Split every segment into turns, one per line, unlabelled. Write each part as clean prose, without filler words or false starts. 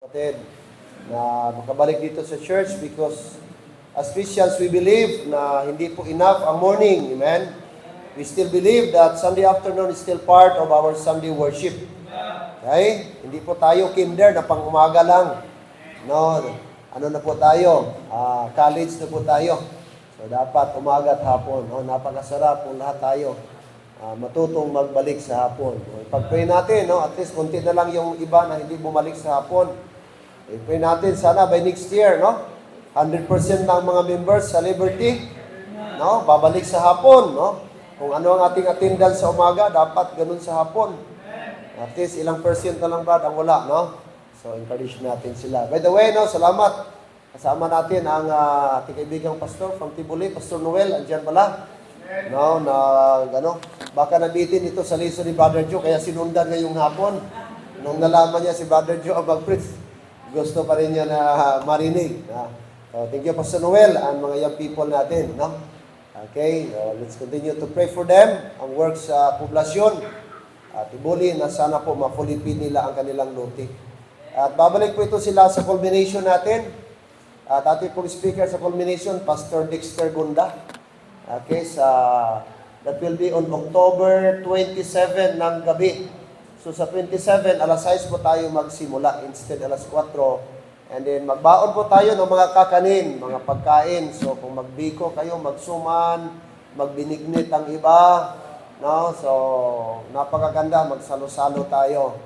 Kapatid, na makabalik dito sa church because as Christians, we believe na hindi po enough ang morning. Amen? We still believe that Sunday afternoon is still part of our Sunday worship. Okay? Hindi po tayo kinder na pang umaga lang. No, ano na po tayo? College na po tayo. So dapat umaga at hapon. No? Napakasarap kung lahat tayo matutong magbalik sa hapon. Pag-pray natin, no? At least konti na lang yung iba na hindi bumalik sa hapon. I-pray natin sana by next year, no? 100% ng mga members sa Liberty, no? Babalik sa hapon, no? Kung ano ang ating attendance sa umaga, dapat ganun sa hapon. At least ilang percent na lang ba ang wala, no? So encourage natin sila. By the way, no, salamat. Kasama natin ang ating kaibigang pastor from Tibuli, Pastor Noel, andyan pala. No, baka nabitin ito sa liso ni Brother Joe, kaya sinundan ngayong hapon. Nung nalaman niya si Brother Joe ang mag-preach, gusto pa rin niya na marinig. So, thank you, Pastor Noel, ang mga young people natin. No? Okay, let's continue to pray for them. Ang work sa poblasyon at Tibuli na sana po mapulipin nila ang kanilang luti. At babalik po ito sila sa culmination natin. At ating pong speaker sa culmination, Pastor Dexter Gunda. Okay, that will be on October 27 ng gabi. So sa 27, alas 6 po tayo magsimula instead alas 4. And then magbaon po tayo ng mga kakanin, mga pagkain. So kung magbiko kayo, magsuman, magbinignit ang iba. No? So napakaganda, magsalo-salo tayo.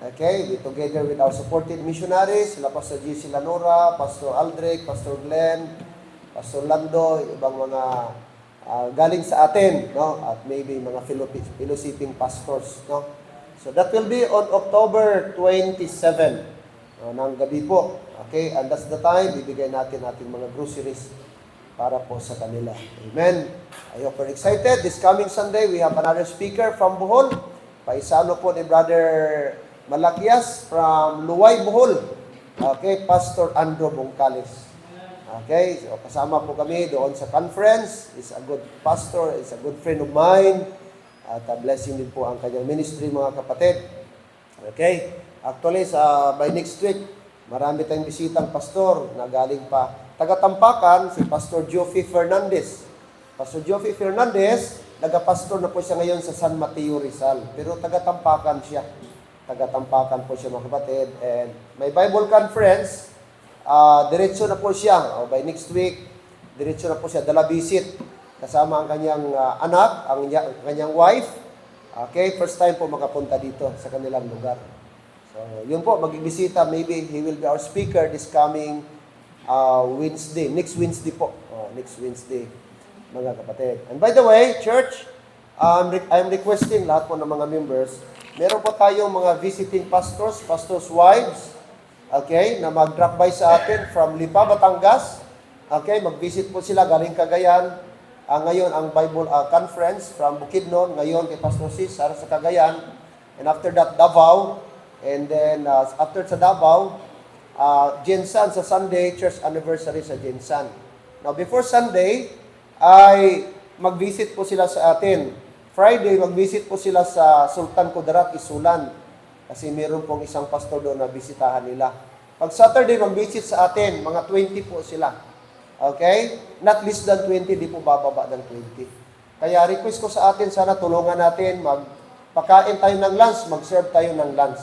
Okay, we together with our supported missionaries, sila Pastor G.C. Lanora, Pastor Aldrich, Pastor Glenn, Pastor Lando, ibang mga galing sa atin, no? At maybe mga fellowshipping pastors, no? So that will be on October 27 ng gabi po. Okay, and that's the time bibigay natin ating mga groceries para po sa kanila. Amen. I hope you're excited. This coming Sunday, we have another speaker from Bohol. Paisano po ni Brother Malakias from Luway, Bohol. Okay, Pastor Andrew Bongkales. Okay, so kasama po kami doon sa conference. He's a good pastor, he's a good friend of mine. At blessing din po ang kanyang ministry, mga kapatid. Okay, actually by next week, marami tayong bisitang pastor na galing pa. Taga-Tampakan, si Pastor Joffy Fernandez. Pastor Joffy Fernandez, nagapastor na po siya ngayon sa San Mateo Rizal. Pero taga-Tampakan siya. Taga-Tampakan po siya, mga kapatid. And may Bible conference, diretso na po siya. By next week, diretso na po siya. Dala visit. Kasama ang kanyang anak, ang kanyang wife. Okay, first time po makapunta dito sa kanilang lugar. So, yun po, magbibisita. Maybe he will be our speaker this coming Wednesday. Next Wednesday po. Next Wednesday, mga kapatid. And by the way, church, I'm requesting lahat po ng mga members, meron po tayong mga visiting pastors, pastors' wives, okay, na mag-drop by sa atin from Lipa, Batangas. Okay, mag-visit po sila galing Cagayan. Ngayon, ang Bible conference from Bukidnon, ngayon kay Pastor Cesar sa Cagayan. And after that, Davao. And then, after sa Davao, Jensan sa Sunday, church anniversary sa Jensan. Now, before Sunday, ay mag-visit po sila sa atin. Friday, mag-visit po sila sa Sultan Kudarat, Isulan. Kasi meron pong isang pastor doon na bisitahan nila. Pag Saturday, mag-visit sa atin, mga 20 po sila. Okay? Not less than 20, di po bababa ng 20. Kaya request ko sa atin, sana tulungan natin, magpakain tayo ng lunch, mag-serve tayo ng lunch.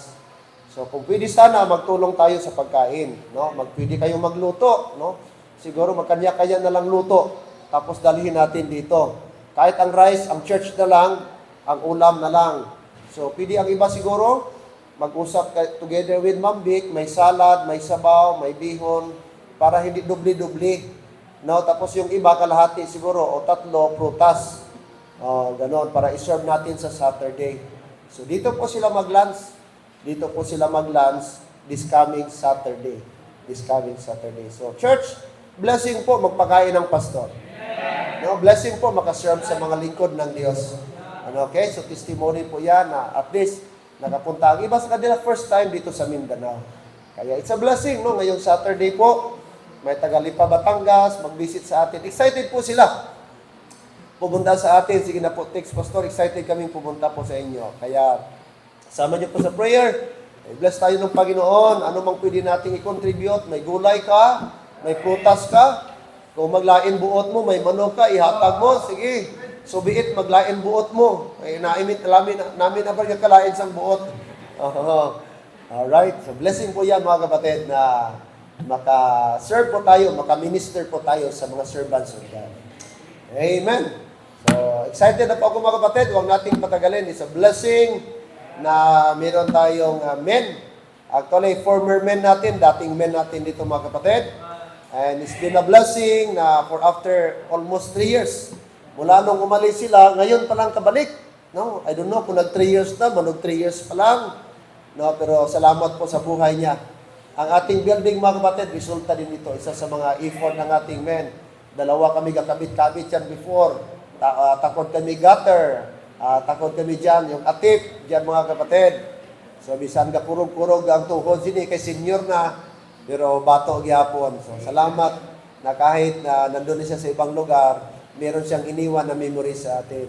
So kung pwede sana, magtulong tayo sa pagkain. No? Pwede kayong magluto. No? Siguro magkanya-kanya na lang luto. Tapos dalhin natin dito. Kahit ang rice, ang church na lang, ang ulam na lang. So pwede ang iba siguro, mag-usap together with Ma'am Vic, may salad, may sabaw, may bihon, para hindi dubli-dubli. No, tapos yung iba kalahati siguro o tatlo prutas. Ganon para i-serve natin sa Saturday. So dito po sila mag-lunch. Dito po sila mag-lunch this coming Saturday. This coming Saturday. So church, blessing po magpakain ng pastor. No, blessing po makaserve sa mga lingkod ng Diyos. Okay? So testimony po 'yan na at least nakapunta ang iba sa kanila first time dito sa Mindanao. Kaya it's a blessing, no? Ngayong Saturday po, may taga-Lipa, Batangas, mag-visit sa atin. Excited po sila. Pumunta sa atin. Sige na po, text pastor, excited kaming pumunta po sa inyo. Kaya, sama niyo po sa prayer. Bless tayo ng Panginoon. Ano mang pwede nating i-contribute. May gulay ka, may prutas ka. Kung maglain buot mo, may manok ka, ihatag mo. Sige, subiit, maglain buot mo. Ay, namin na ba kalain sang buot? Alright. So, blessing po yan, mga kapatid, na maka-serve po tayo, maka-minister po tayo sa mga servants of God. Amen. So, excited na po ako, mga kapatid. Huwag nating patagalin. It's a blessing na meron tayong men. Actually, former men natin, dating men natin dito, mga kapatid. And it's been a blessing na for after almost 3 years. Mula nung umalis sila, ngayon pa lang kabalik. No? I don't know kung nag 3 years na, manog 3 years pa lang. No? Pero salamat po sa buhay niya. Ang ating building, mga kapatid, resulta din ito. Isa sa mga effort ng ating men. 2 kami kakabit-kabit yan before. Takot kami gutter. Takot kami dyan, yung atip, dyan mga kapatid. So, bisan ka kurog-kurog ang tuhod sini kay senior na, pero bato gyapon. So, salamat na kahit na nandun siya sa ibang lugar, meron siyang iniwan na memory sa atin.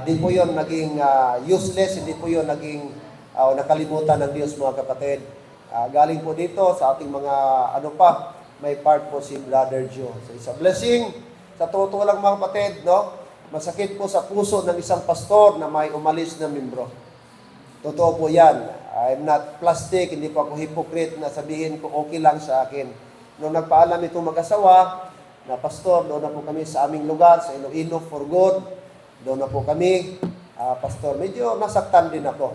Di po yun naging useless, hindi po yun naging nakalimutan ng Diyos, mga kapatid. Galing po dito sa ating mga may part po si Brother Joe. So, it's a blessing. Sa totoo lang, mga kapatid, no? Masakit po sa puso ng isang pastor na may umalis na membro. Totoo po yan. I'm not plastic, hindi po ako hypocrite na sabihin ko okay lang sa akin. Nung nagpaalam itong mag-asawa, na pastor, doon na po kami sa aming lugar, sa Iloilo for good. Doon na po kami, pastor, medyo nasaktan din ako.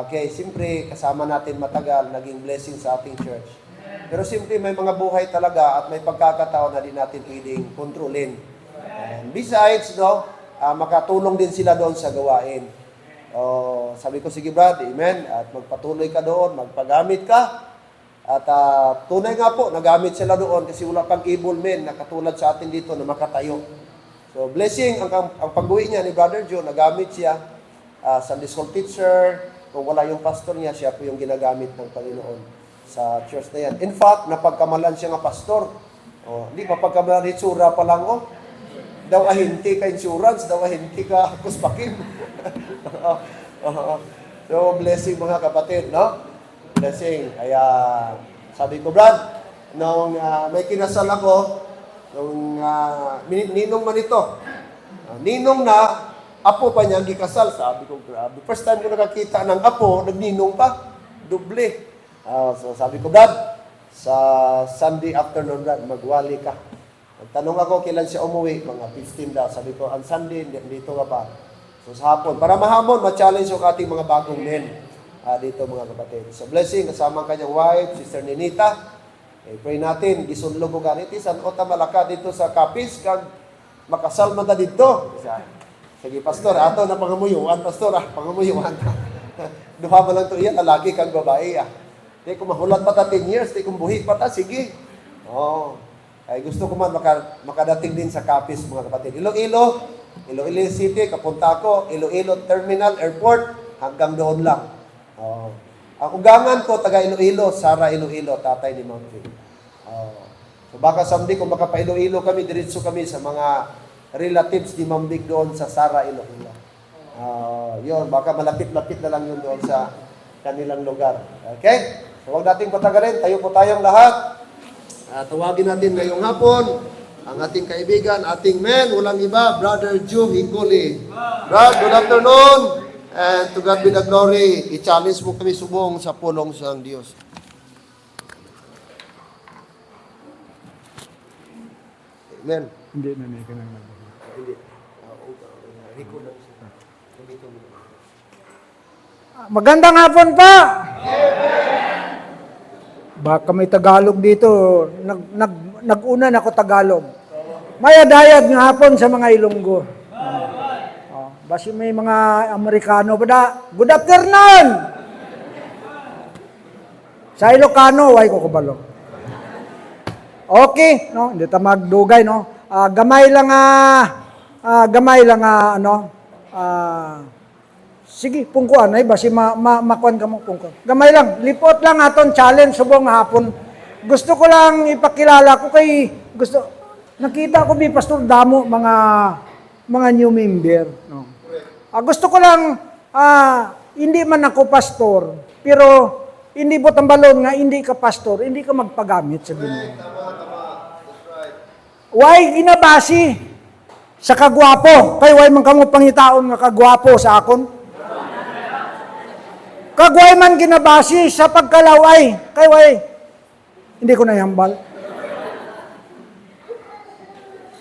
Okay, siyempre, kasama natin matagal, naging blessing sa ating church. Pero siyempre, may mga buhay talaga at may pagkakataon na din natin pwedeng kontrolin. And besides, no, makatulong din sila doon sa gawain. Sabi ko, sige Brad, amen. At magpatuloy ka doon, magpagamit ka. At tunay nga po, nagamit sila doon kasi wala pang evil men na katulad sa atin dito na makatayo. So, blessing, ang pag-uwi niya ni Brother Joe, nagamit siya. Sunday school teacher, kung wala yung pastor niya, siya po yung ginagamit ng Panginoon sa church na yan. In fact, napagkamalan siya nga pastor. Hindi pa pagkamalan, itsura pa lang, daw ahinti ka insurance, daw ahinti ka kuspakin. So, blessing mga kapatid, no? Blessing. Kaya, sabi ko, Brad, nung may kinasal ako, nung ninong man ito, ninong na, apo pa niya, gikasal. Sabi ko, grabe. First time ko nakakita ng apo, nagninong pa. Doble. So, sabi ko, Brad, sa Sunday afternoon, Brad, magwali ka. Tanong ako, kailan siya umuwi? Mga 15 daw. Sabi ko, ang Sunday, dito ka pa. So, sa hapon. Para mahamon, ma-challenge yung ating mga bagong men dito, mga kapatid. So, blessing, kasama ang kanyang wife, Sister Ninita. Pray natin, gisunlog ko ganit. San o malaka dito sa Kapis, kag makasal man ta dito. Sige, pastor, ato na pangamuyuan, pastor, pangamuyuan. Duha mo lang ito, lalaki kang babae. Di kung mahulat pa ta 10 years, di kung buhi pa ta, sige. Ay gusto ko man makadating din sa Kapis, mga kapatid. Iloilo City, kapunta ako, Iloilo Terminal Airport, hanggang doon lang. Ang ugangan ko, taga Iloilo, Sara Iloilo, tatay ni Ma'am Phil. So baka someday kung makapa-Iloilo kami, diretso kami sa mga relatives ni Ma'am Big doon sa Sara Iloilo. Yun, baka malapit-lapit na lang yun doon sa kanilang lugar. Okay? So huwag nating patagalin, tayo po tayong lahat. Tawagin natin ngayong hapon ang ating kaibigan, ating men, walang iba, Brother Joe Hicoli. Brad, good afternoon. And to God be the glory. I-challenge mo kami subong sa pulong sa Diyos. Amen.
Hindi na may kanang
Hindi.
Magandang hapon pa! Baka may Tagalog dito. Nag-una na ako Tagalog. May adayag ng hapon sa mga Ilonggo. Basi may mga Amerikano pa da. Good afternoon! Sa Ilocano, way ko kabalo. Okay, no? Hindi ta magdugay, no? Gamay lang sige, pungkuan ay basi makuan ka mo pungkuan. Gamay lang, lipot lang aton challenge subong hapon. Gusto ko lang ipakilala ko kay nakita ko bi Pastor Damo mga new member, no. Gusto ko lang hindi man ako pastor, Pero hindi butang balon nga hindi ka pastor, hindi ka magpagamit sa Ginoo. Why ginabasi sa kagwapo? Kay why man kamo pangitaon nga kagwapo sa akon? Kagway man ginabasi sa pagkalaway. Kay why? Hindi ko nayambal.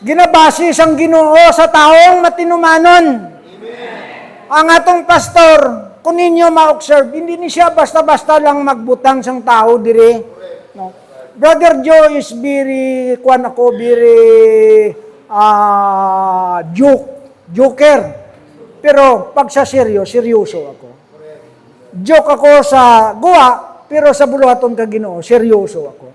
Ginabasi sang Ginoo sa taong matinumanon. Ang atong pastor, kung ninyo ma-observe, hindi ni siya basta-basta lang magbutang sang tao dire. No. Brother Joe is very, joker. Pero pag sa seryoso ako. Joke ako sa guwa, pero sa buluhaton ka Ginoo, seryoso ako.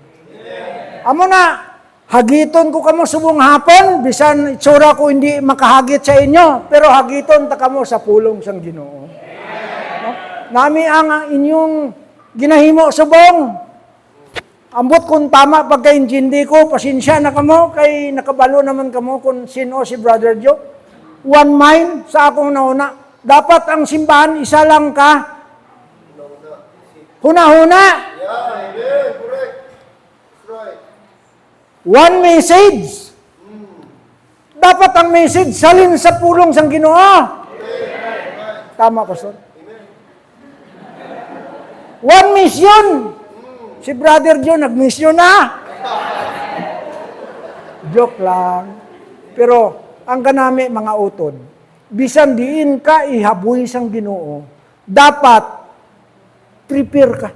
Amo na, hagiton ko kamo subong hapon, bisan itsura ko hindi makahagit sa inyo, pero hagiton ta kamo sa pulong sang Ginoo. No? Nami ang inyong ginahimo subong. Ambot kung tama pagka-intindi ko, pasensya na kamo, kay nakabalo naman kamo kung sino si Brother Joe. One mind sa akong nauna. Dapat ang simbahan, isa lang ka. Huna-huna.
Yeah, amen. Correct. That's right.
One message. Dapat ang message salin sa pulong sang Ginoo. Tama, Pastor? One mission. Si Brother Joe, nag-mission na. Joke lang. Pero, ang ganami, mga utod, bisan diin ka ihabuhi sang Ginoo, dapat prepare ka.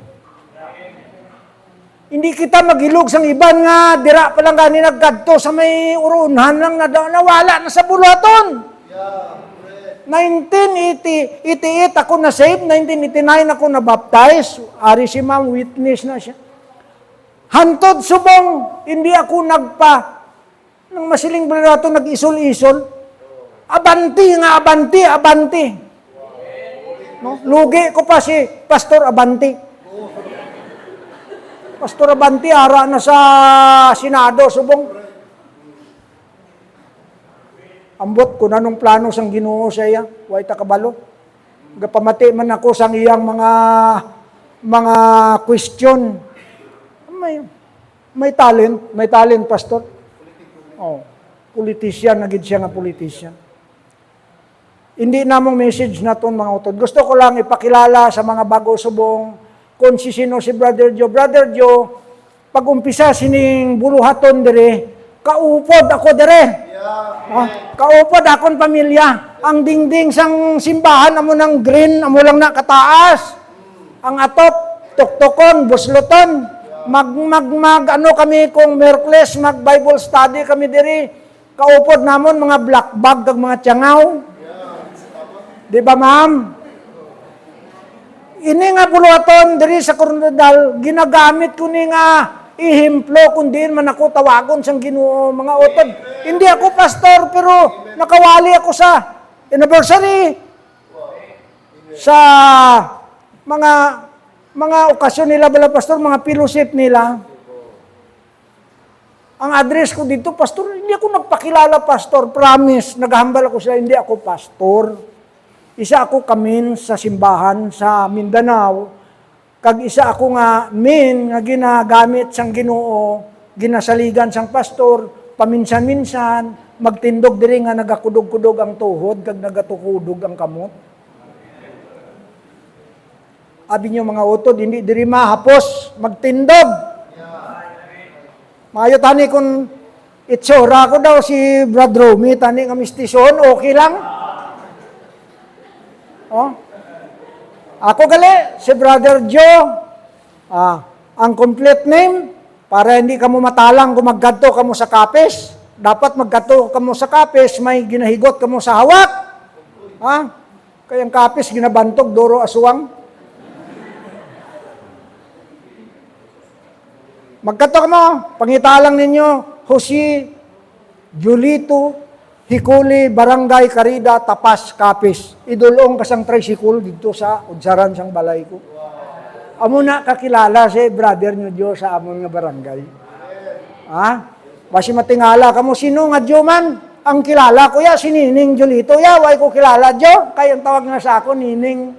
Hindi kita magilog sang iban nga, dira pa lang gani naggadto sa may urunhan lang na nawala na sa bulaton. 1988 ako na saved, 1989 ako na baptize, ari si ma'am, witness na siya. Hantod subong, hindi ako nang masiling bulaton, nag-isol-isol. Abanti. No? Lugi ko pa si Pastor Abanti. Pastor Abanti, ara na sa Senado, subong. Ambot ko na nung plano sang Ginoo sa iya, way takabalo. Gapamati man ako sang iyang mga question. May talent pastor. Oh, politician na gid siya nga politician. Hindi namong message na ton mga utod. Gusto ko lang ipakilala sa mga bago subong kung sino si Brother Joe. Brother Joe, pag umpisa sining buluhaton dire, kaupod ako dire. Kaupod akong pamilya. Ang dingding sang simbahan amo ng green, amo lang na kataas. Ang atop, tuktukon, busluton. Ano kami kung Merkles, mag Bible study kami diri. Kaupod namon mga black bag kag mga tiyangaw. Di ba, ma'am? Ini nga buluhaton diri sa Coronadal, ginagamit ko ni nga ihimplo kung diin man ako tawagon sang Ginoo mga utod. Hindi ako pastor pero nakawali ako sa anniversary sa mga okasyon nila bala pastor, mga fellowship nila. Ang address ko dito, pastor, hindi ako nagpakilala pastor, promise, naghambal ako sila, hindi ako pastor. Isa ako kamin sa simbahan sa Mindanao, kag isa ako nga nga ginagamit sang Ginoo, ginasaligan sang pastor, paminsan-minsan, magtindog diri nga nagakudog-kudog ang tuhod, kag nagatukudog ang kamot. Abi nyo mga utod, hindi diri mahapos, magtindog. Mayo tani kung itsura ko daw si Brad Romy, tani nga mistison, okay lang. Oh. Ako gali, si Brother Joe, ang complete name, para hindi ka mo matalang kung maggadto ka mo sa kapis. Dapat maggadto ka mo sa kapis, may ginahigot ka mo sa hawak. Kaya ang kapis, ginabantog, duro aswang. Maggadto ka mo, pangitalang ninyo, Jose Julito Hikuli, Barangay Carida, Tapas, Kapis. Idulong kasang tricycle dito sa udsaran sang balay ko. Amo na kakilala si brother nyo Diyo sa amon nga barangay. Basi matingala kamo sino nga Diyo man. Ang kilala ko ya, si Nining Julito ya. Way ko kilala Diyo. Kaya ang tawag nga sa ako, Nining.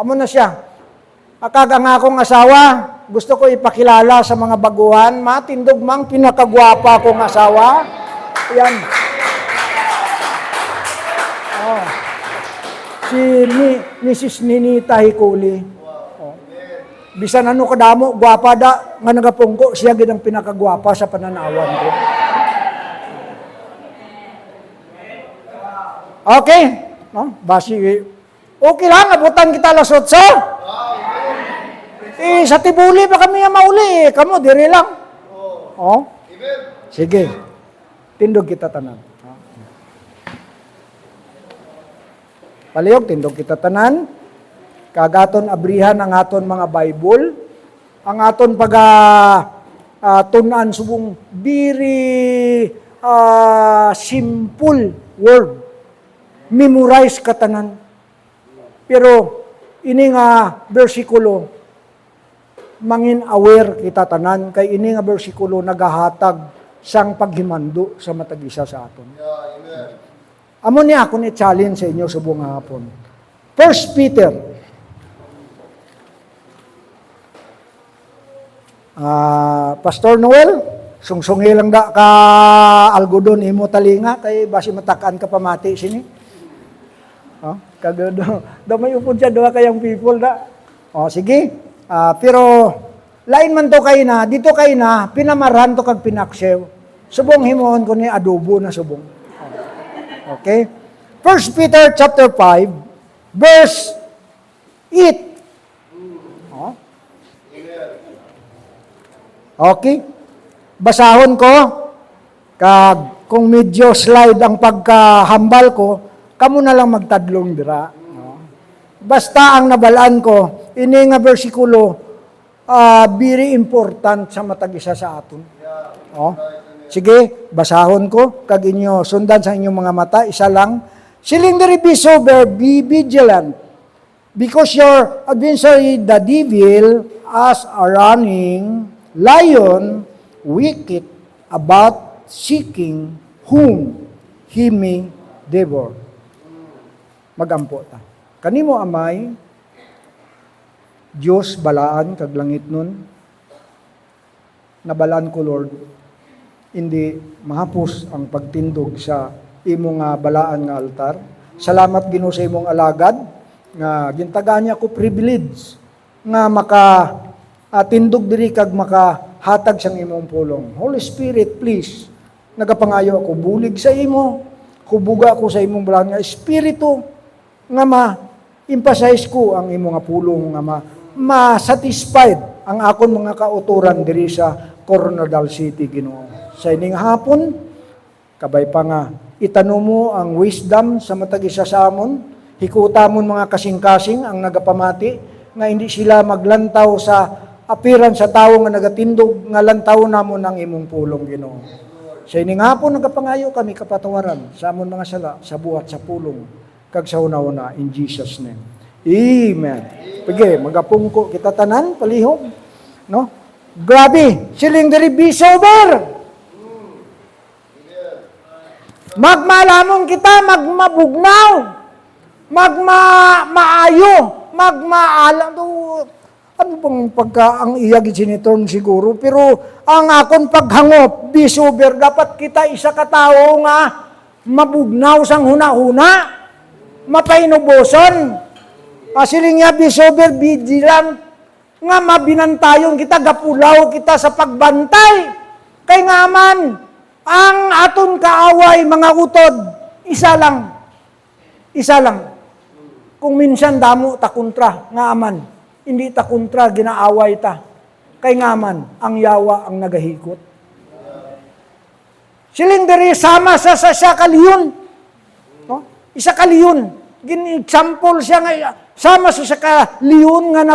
Amo na siya. Akag ang akong asawa, gusto ko ipakilala sa mga baguhan, matindog mang pinakagwapa kong asawa. Yan. Oh. Si Mrs. Ninita Hikuli. Oh. Bisan ano kadamo, gwapa da, nga nagapungko, siya gid ang pinakagwapa sa pananawan ko. Okay? No? Basi, okay lang, abutan kita lasotso. Sa Tibuli pa kami mauli. Kamu, diri lang. Oh? Sige. Tindog kita tanan. Palihog, tindog kita tanan. Kagaton abrihan ang aton mga Bible. Ang aton tunan subong very simple word. Memorize ka tanan. Pero ini nga bersikulo, mangin aware kita tanan kay ini nga bersikulo nagahatag sang paghimando sa matag isa sa aton. Amo niya ako ni challenge sa inyo subong hapon. 1 Peter Pastor Noel, sungsungi lang da ka algodon imo talinga kay basi matakaan ka pamati sini. Kagado, may upod siya doa kayang people da. Sige. Pero lain man to kay na, dito kay na, pinamaran to kag pinaksew. Subong himuon ko ni adobo na subong. Okay? 1 Peter chapter 5, verse 8. Okay? Basahon ko, kag kung medyo slide ang pagkahambal ko, kamo na lang magtadlong dira. Basta ang nabalaan ko, ini nga bersikulo, very important sa matag isa sa aton. Sige, basahon ko, kag inyo, sundan sa inyong mga mata, isa lang. Siling diri be sober, be vigilant, because your adversary, the devil, as a running lion, wicked about seeking whom he may devour. Magampo ta. Kanimo amay, Diyos balaan kag langit nun, nabalaan ko Lord, hindi mahapos ang pagtindog sa imong balaan nga altar. Salamat Ginoo sa imong alagad, nga gintagaan niya ko privilege, nga tindog diri kag makahatag sang imong pulong. Holy Spirit, please, nagapangayo ako, bulig sa imo, kubuga ko sa imong balaan nga Espiritu, nga ma-emphasize ko ang imong pulong, nga ma-satisfied ang akon mga kauturan diri sa Coronadal City, Ginoo. Sa ining hapon, kabay pa nga, itano mo ang wisdom sa matag isa sa amon, hikuta mo mga kasing-kasing ang nagapamati, nga hindi sila maglantaw sa apiran sa tao nga nagatindog, nga lantaw namon ang imong pulong, Ginoo. Sa ining hapon, nagapangayo kami kapatawaran sa amon mga sala, sa buhat, sa pulong, kag sa una-una, in Jesus' name. Amen. Pige, magapungko kita tanan, palihog. No? Grabe, siling diri be sober. Magmalamon kita, magmabugnaw, magmaayo, magmaalam. Ano bang ang iyag sinitorn siguro? Pero ang akon paghangop, be sober, dapat kita isa ka tao nga mabugnaw sang huna-huna, mapainuboson. Siling nga be sober, vigilant, nga mabinantayon kita, gapulaw kita sa pagbantay. Kay nga man, ang aton kaaway, mga utod, isa lang. Isa lang. Kung minsan damo ta kontra, nga aman, hindi ta kontra, ginaaway ta. Kay nga man, ang yawa ang nagahikot. Siling diri sama sa siya kaliyon. No? Isa kaliyon. Gin-example siya nga, sama sa siya kaliyon nga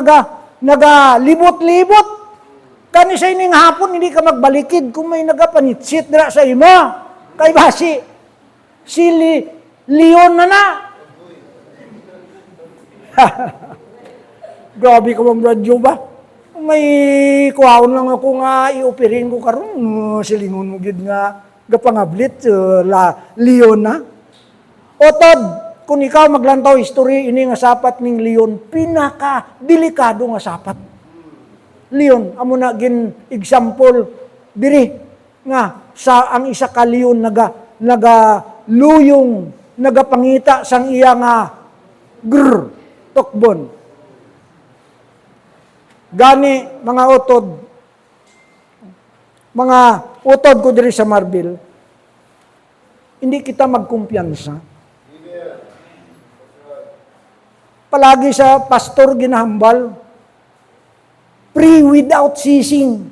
nagalibot-libot. Kani sa ining hapon, hindi ka magbalikid kung may nagapanitsit dira sa imo. Kay basi, si Leon na. Grabe ka mong radyo ba? May kuhaon lang ako nga iupirin ko karon silingon mo gid nga gapangablit Leon na. Otod, kung ikaw maglantaw history, ini nga sapat ning Leon, pinaka delikado nga sapat. Leon, amo na gin example diri nga sa ang isa ka Leon nagaluyong nagapangita sang iya nga tukbon. Gani mga utod ko diri sa Marbil, hindi kita magkumpiyansa. Palagi sa pastor ginahambal, pray without ceasing.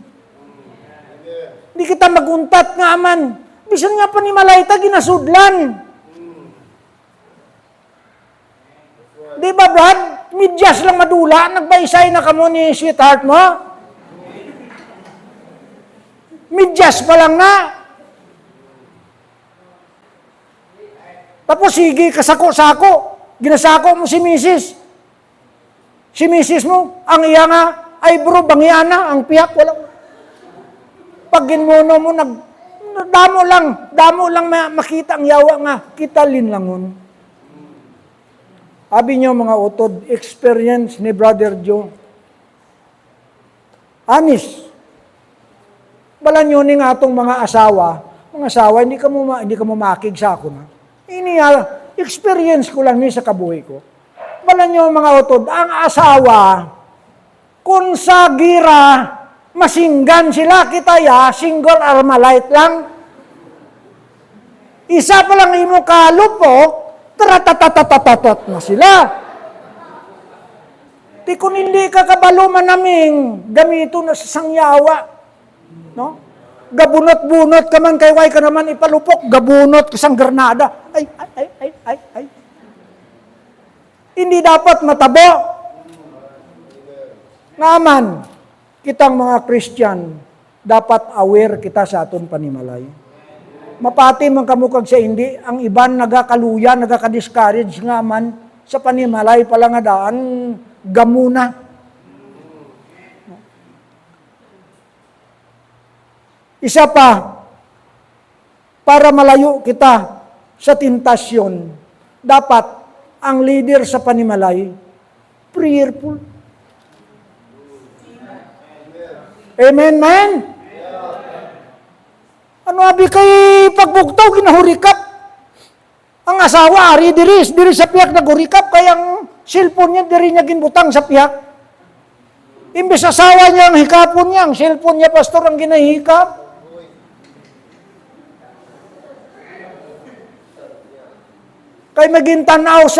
Hindi kita maguntat nga aman. Bisan nga pa ni Malayta ginasudlan. Di ba, Brad? Midyas lang madula, nagbaysay na kamo ni sweetheart mo. Midyas pa lang na. Tapos sige, kasako-sako. Ginasako mo si Mrs. Si Mrs. mo, ang iya nga, ay bro, bangiana, ang piyak, walang. Pag ginmuno mo, damo lang makita ang yawa nga, kita linlangon. Abi nyo mga utod, experience ni Brother Joe. Anis. Bala nyo ni nga atong mga asawa, hindi ka mo makig sa ako na. Ini experience ko lang ni sa kabuhay ko. Bala nyo mga utod, ang asawa, kung sa gira, masinggan sila, kita single armalite lang. Isa pa lang imo kalupok, taratatatatatatat na sila. Di kung hindi ka kabalo manaming, gamito na sa sangyawa. No? Gabunot-bunot ka man, kay way ka naman ipalupok, gabunot ka sang granada. Ay. Hindi dapat matabo. Ngaman, kitang mga Christian, dapat aware kita sa aton panimalay. Mapati man kamukag sa hindi, ang iban nagakaluya, nagaka-discourage nga man, sa panimalay pala nga daan, gamuna. Isa pa, para malayo kita sa tentasyon, dapat ang leader sa panimalay, prayerful. Amen, man? Ano abi kay pagbugtaw, ginahurikap. Ang asawa, diri sa piyak nagurikap, kaya ang cellphone niya, diri niya ginbutang sa piyak. Imbes asawa niya ang hikapon niya, ang cellphone niya, pastor, ang ginahikap. Kay magintanaw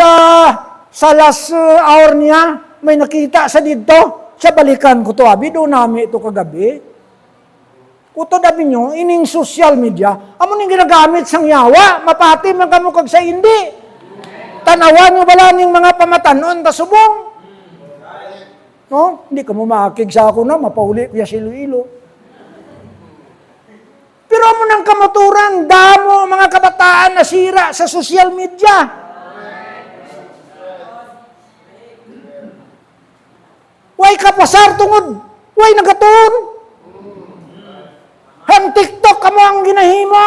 sa last hour niya, may nakita sa dito, sa balikan ko to, abi, doon namin ito kagabi. Kuto dabi nyo, ining social media, amo ning ginagamit sang yawa, mapati man kamukag sa hindi. Tanawan nyo bala ning mga pamatanon, tasubong. No? Hindi ka mo makakig sa ako na, mapauli kuya si Iloilo. Pero amo nang kamaturan, damo mga kabataan nasira sa social media. Way kapasar tungod, way nagatuon. Ang TikTok kamo ang ginahimo.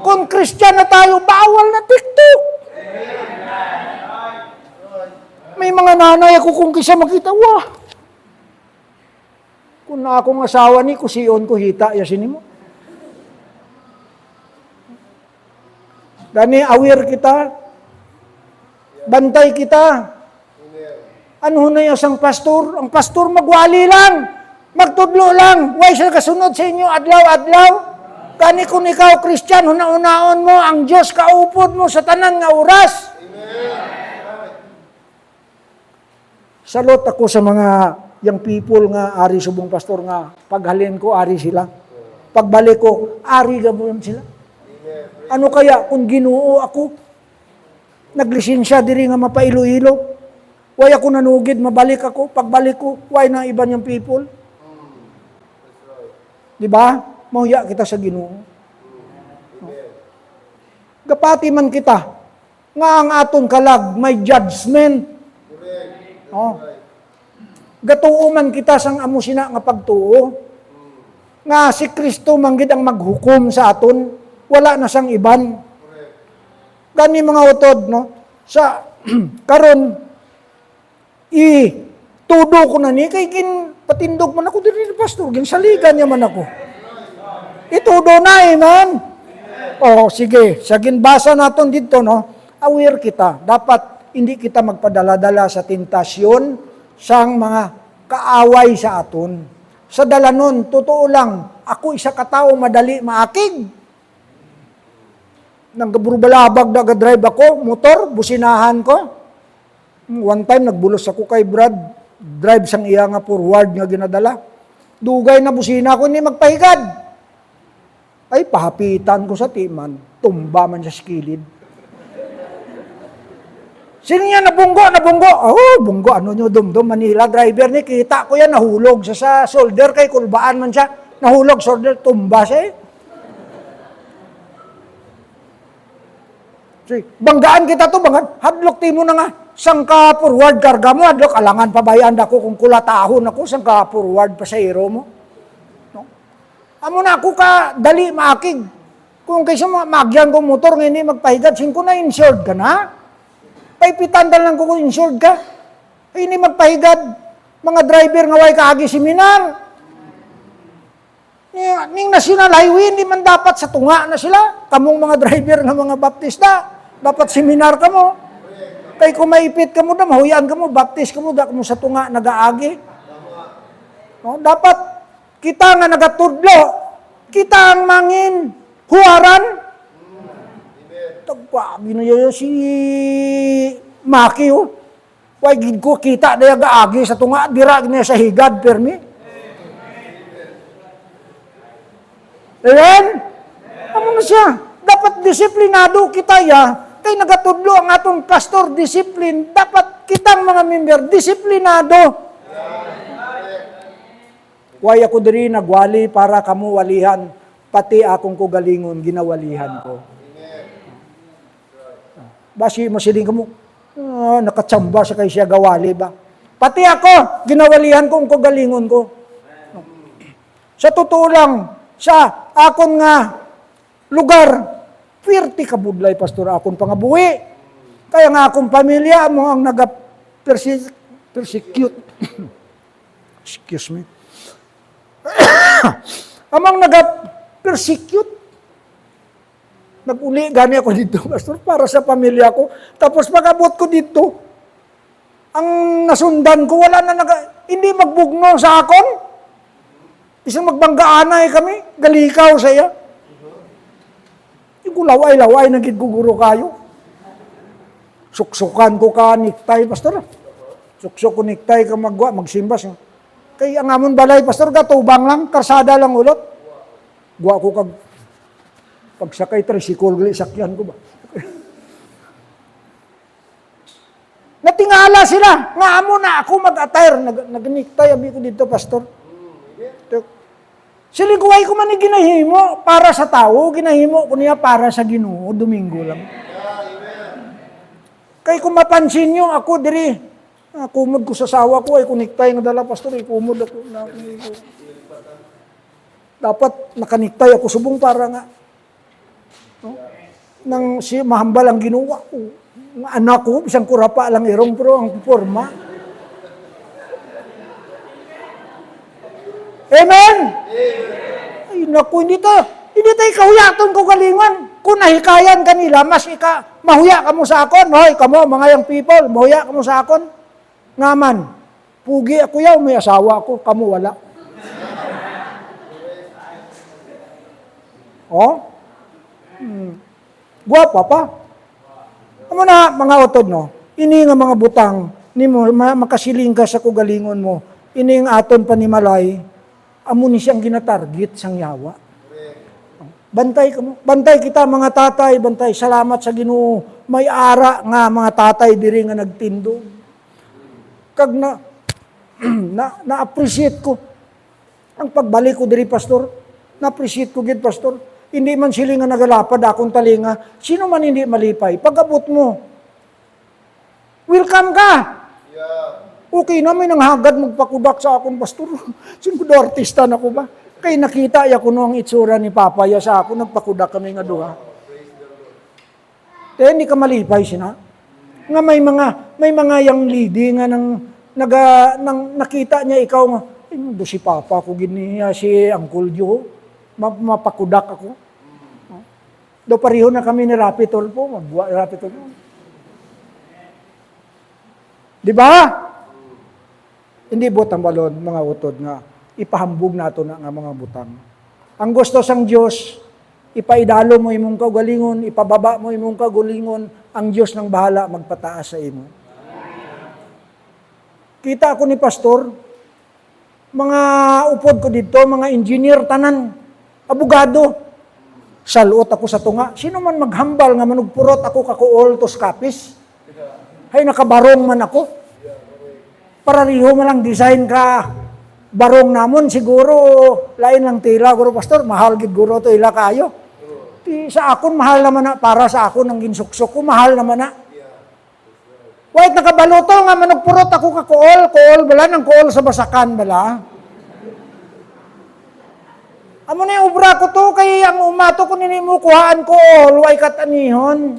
Kung Christian na tayo, bawal na TikTok. May mga nanay ako kung kisa makita, wah. Kung na akong asawa ni, kusion ko hita, yasin mo. Dani, aware kita. Bantay kita. Ano na yung isang pastor? Ang pastor magwali lang. Magtudlo lang. Way siya kasunod sa inyo, adlaw-adlaw. Kani kung ikaw, Christian, una-unaon mo, ang Diyos kaupod mo sa tanan nga oras. Salot ako sa mga young people nga, ari subong pastor nga, paghalin ko, ari sila. Pagbalik ko, ari gabon sila. Ano kaya kung Ginoo ako, naglisensya diri nga mapailo-ilo, way ako nanugid, mabalik ako, pagbalik ko, way na iba niyang people. Diba? Mahuya kita sa Ginoo. Gapati man kita, nga ang aton kalag, may judgment. Oh. Gatuo man kita sang amo sina nga pagtuo. Nga si Kristo manggid ang maghukom sa aton, wala na sang iban. Gani mga utod, no? sa karon tudo ko na ni kay patindog man ako diri ni pastor, ginsaligan niya man ako. Itudo na, amen. Oh, sige, sa ginbasa naton dito, no, aware kita. Dapat hindi kita magpadala-dala sa tentasyon sang mga kaaway sa aton. Sa dalanon, totoo lang, ako isa ka tao madali maakig. Nang gaburbalabag drive ako, motor, businahan ko. One time, nagbulos ako kay Brad, drive sang iya nga forward nga ginadala. Dugay na busina ko, hindi magpahigad. Ay, pahapitan ko sa timan, tumba man sa skilid. Sino yan, nabunggo? Oh, bunggo, ano nyo, dumdum, Manila driver ni, kita ko yan, nahulog sa shoulder, kay kulbaan man siya, nahulog, shoulder, tumba siya eh. Sige, banggaan kita to, hadlok ti mo na nga, sang ka forward karga mo, hadlok, alangan pabayaan ako kung kulatahon ako, sang ka forward pasahero mo. No? Amo na ako ka, dali maakig. Kung kaysa magyan ko motor, ngayon magpahigad, singko na insured ka na. Paipitan lang ko kung insured ka. Ay, hindi magpahigad. Mga driver nga way kaagi seminar. Ning national highway, hindi man dapat sa tunga na sila. Kamong mga driver nga mga baptista, dapat seminar ka mo. Kay kung maipit ka mo na, mahuyan ka mo, baptist ka mo, da ka mo sa tunga nagaagi. No, dapat kita nga nagatudlo, kita ang mangin huwaran. Tagpabi na yun si Maki, oh. Why gid ko kita na gaagi sa tunga, dira niya sa higad, permi. Ayan? Ano na siya? Dapat disiplinado kita ya. Kay nagatudlo ang atong pastor, discipline. Dapat kitang mga member, disiplinado. Why ako diri nagwali para kamo walihan, pati akong kugalingon, ginawalihan ko. Basi masiling ka mo, nakatsamba sa kay siya gawali ba? Pati ako, ginawalihan ko ang kagalingon ko. Sa totoo lang, sa akon nga lugar, 50 kabudlay, pastor, akon pangabuhi. Kaya nga akong pamilya mo ang persecute. Excuse me. Amang persecute. Nag-uli gani ako dito, pastor, para sa pamilya ko. Tapos pag-abot ko dito, ang nasundan ko, wala na hindi magbugno sa akon. Isang magbanggaanay kami, galikaw sa iya. Yung laway-laway, nagiguguro kayo. Suksukan ko ka, niktay, pastor. Suksok ko niktay ka magsimbas. Kaya ang amon balay, pastor, gatubang lang, karsada lang ulot. Gwa ko kag pagsakay tricycle, sakyan ko ba? Natingala sila, nga amo na ako mag-attire, nag-niktay, abi ko dito, pastor. Siliguay ko man ni ginahimo para sa tao, ginahimo ko niya para sa Ginoo, Domingo lang. Kaya kung mapansin nyo, ako diri, kumod ko sa sawa ko, ay kuniktay nga dala, pastor, ay kumod ako. Dapat nakaniktay ako subong para nga. No? Nang si mahambal ang ginawa ko. Ang anak ko, isang kurapa lang irong, pero ang forma. Amen? Ay, naku, hindi tayo kahuyaton ko galingan. Kung nahikayan kanila, mas mahuya ka mo sa akon. Hoy, kamo, mga young people, mahuya ka mo sa akon. Ngaman, pugi ako yaw, may asawa ko, kamo wala. Oh? Guwapa pa. Amo na, mga otod, no? Ini nga mga butang, ni mo, makasiling ka sa kugalingon mo, ini nga aton panimalay, amo ni siyang ginatarget sang yawa. Bantay ka mo. Bantay kita mga tatay, bantay. Salamat sa Ginoo. May ara nga mga tatay diri nga nagtindog. Kag na-appreciate ko ang pagbalik ko diri, pastor. Na-appreciate ko gid, pastor. Hindi man sila nga nagalapad akong talinga. Sino man hindi malipay? Pag-abot mo, welcome ka. Okay na, may nanghagad magpakudak sa akong pastor. Singkudo artista na ko ba? Kaya nakita ya kuno ang itsura ni Papa ya sa ako, nagpakudak kami nga duha. Kaya hindi ka malipay sina. Nga may mga yang lady nga nang nakita niya ikaw nga, ay, do si Papa ko giniya, si Uncle Joe, mapakudak ako. Do pareho na kami ni Rapi Tulfo, magbuwa Rapi Tulfo. Di ba? Hindi butang balon, mga utod nga, ipahambog nato na nga mga butang. Ang gusto sang Diyos, ipaidalo mo imong kaugalingon, ipababa mo imong kaugalingon, ang Diyos nang bahala magpataas sa imo. Kita ako ni Pastor, mga upod ko dito, mga engineer tanan, abogado. Saluot ako sa tunga. Sino man maghambal nga manugpurot ako kakuol tos kapis? Hay nakabarong man ako. Parariho man lang design ka barong namon siguro lain lang tila guro Pastor, mahal gid guro to ila kayo. Sa akon mahal naman na para sa akon ang ginsuksok ko mahal naman na. Wait, nakabaluto nga manugpurot ako ka kool bala ng kool sa basakan bala. Amo na yung obra ko to, kay ang umato ko ninimu kuhaan ko, luway katanihon.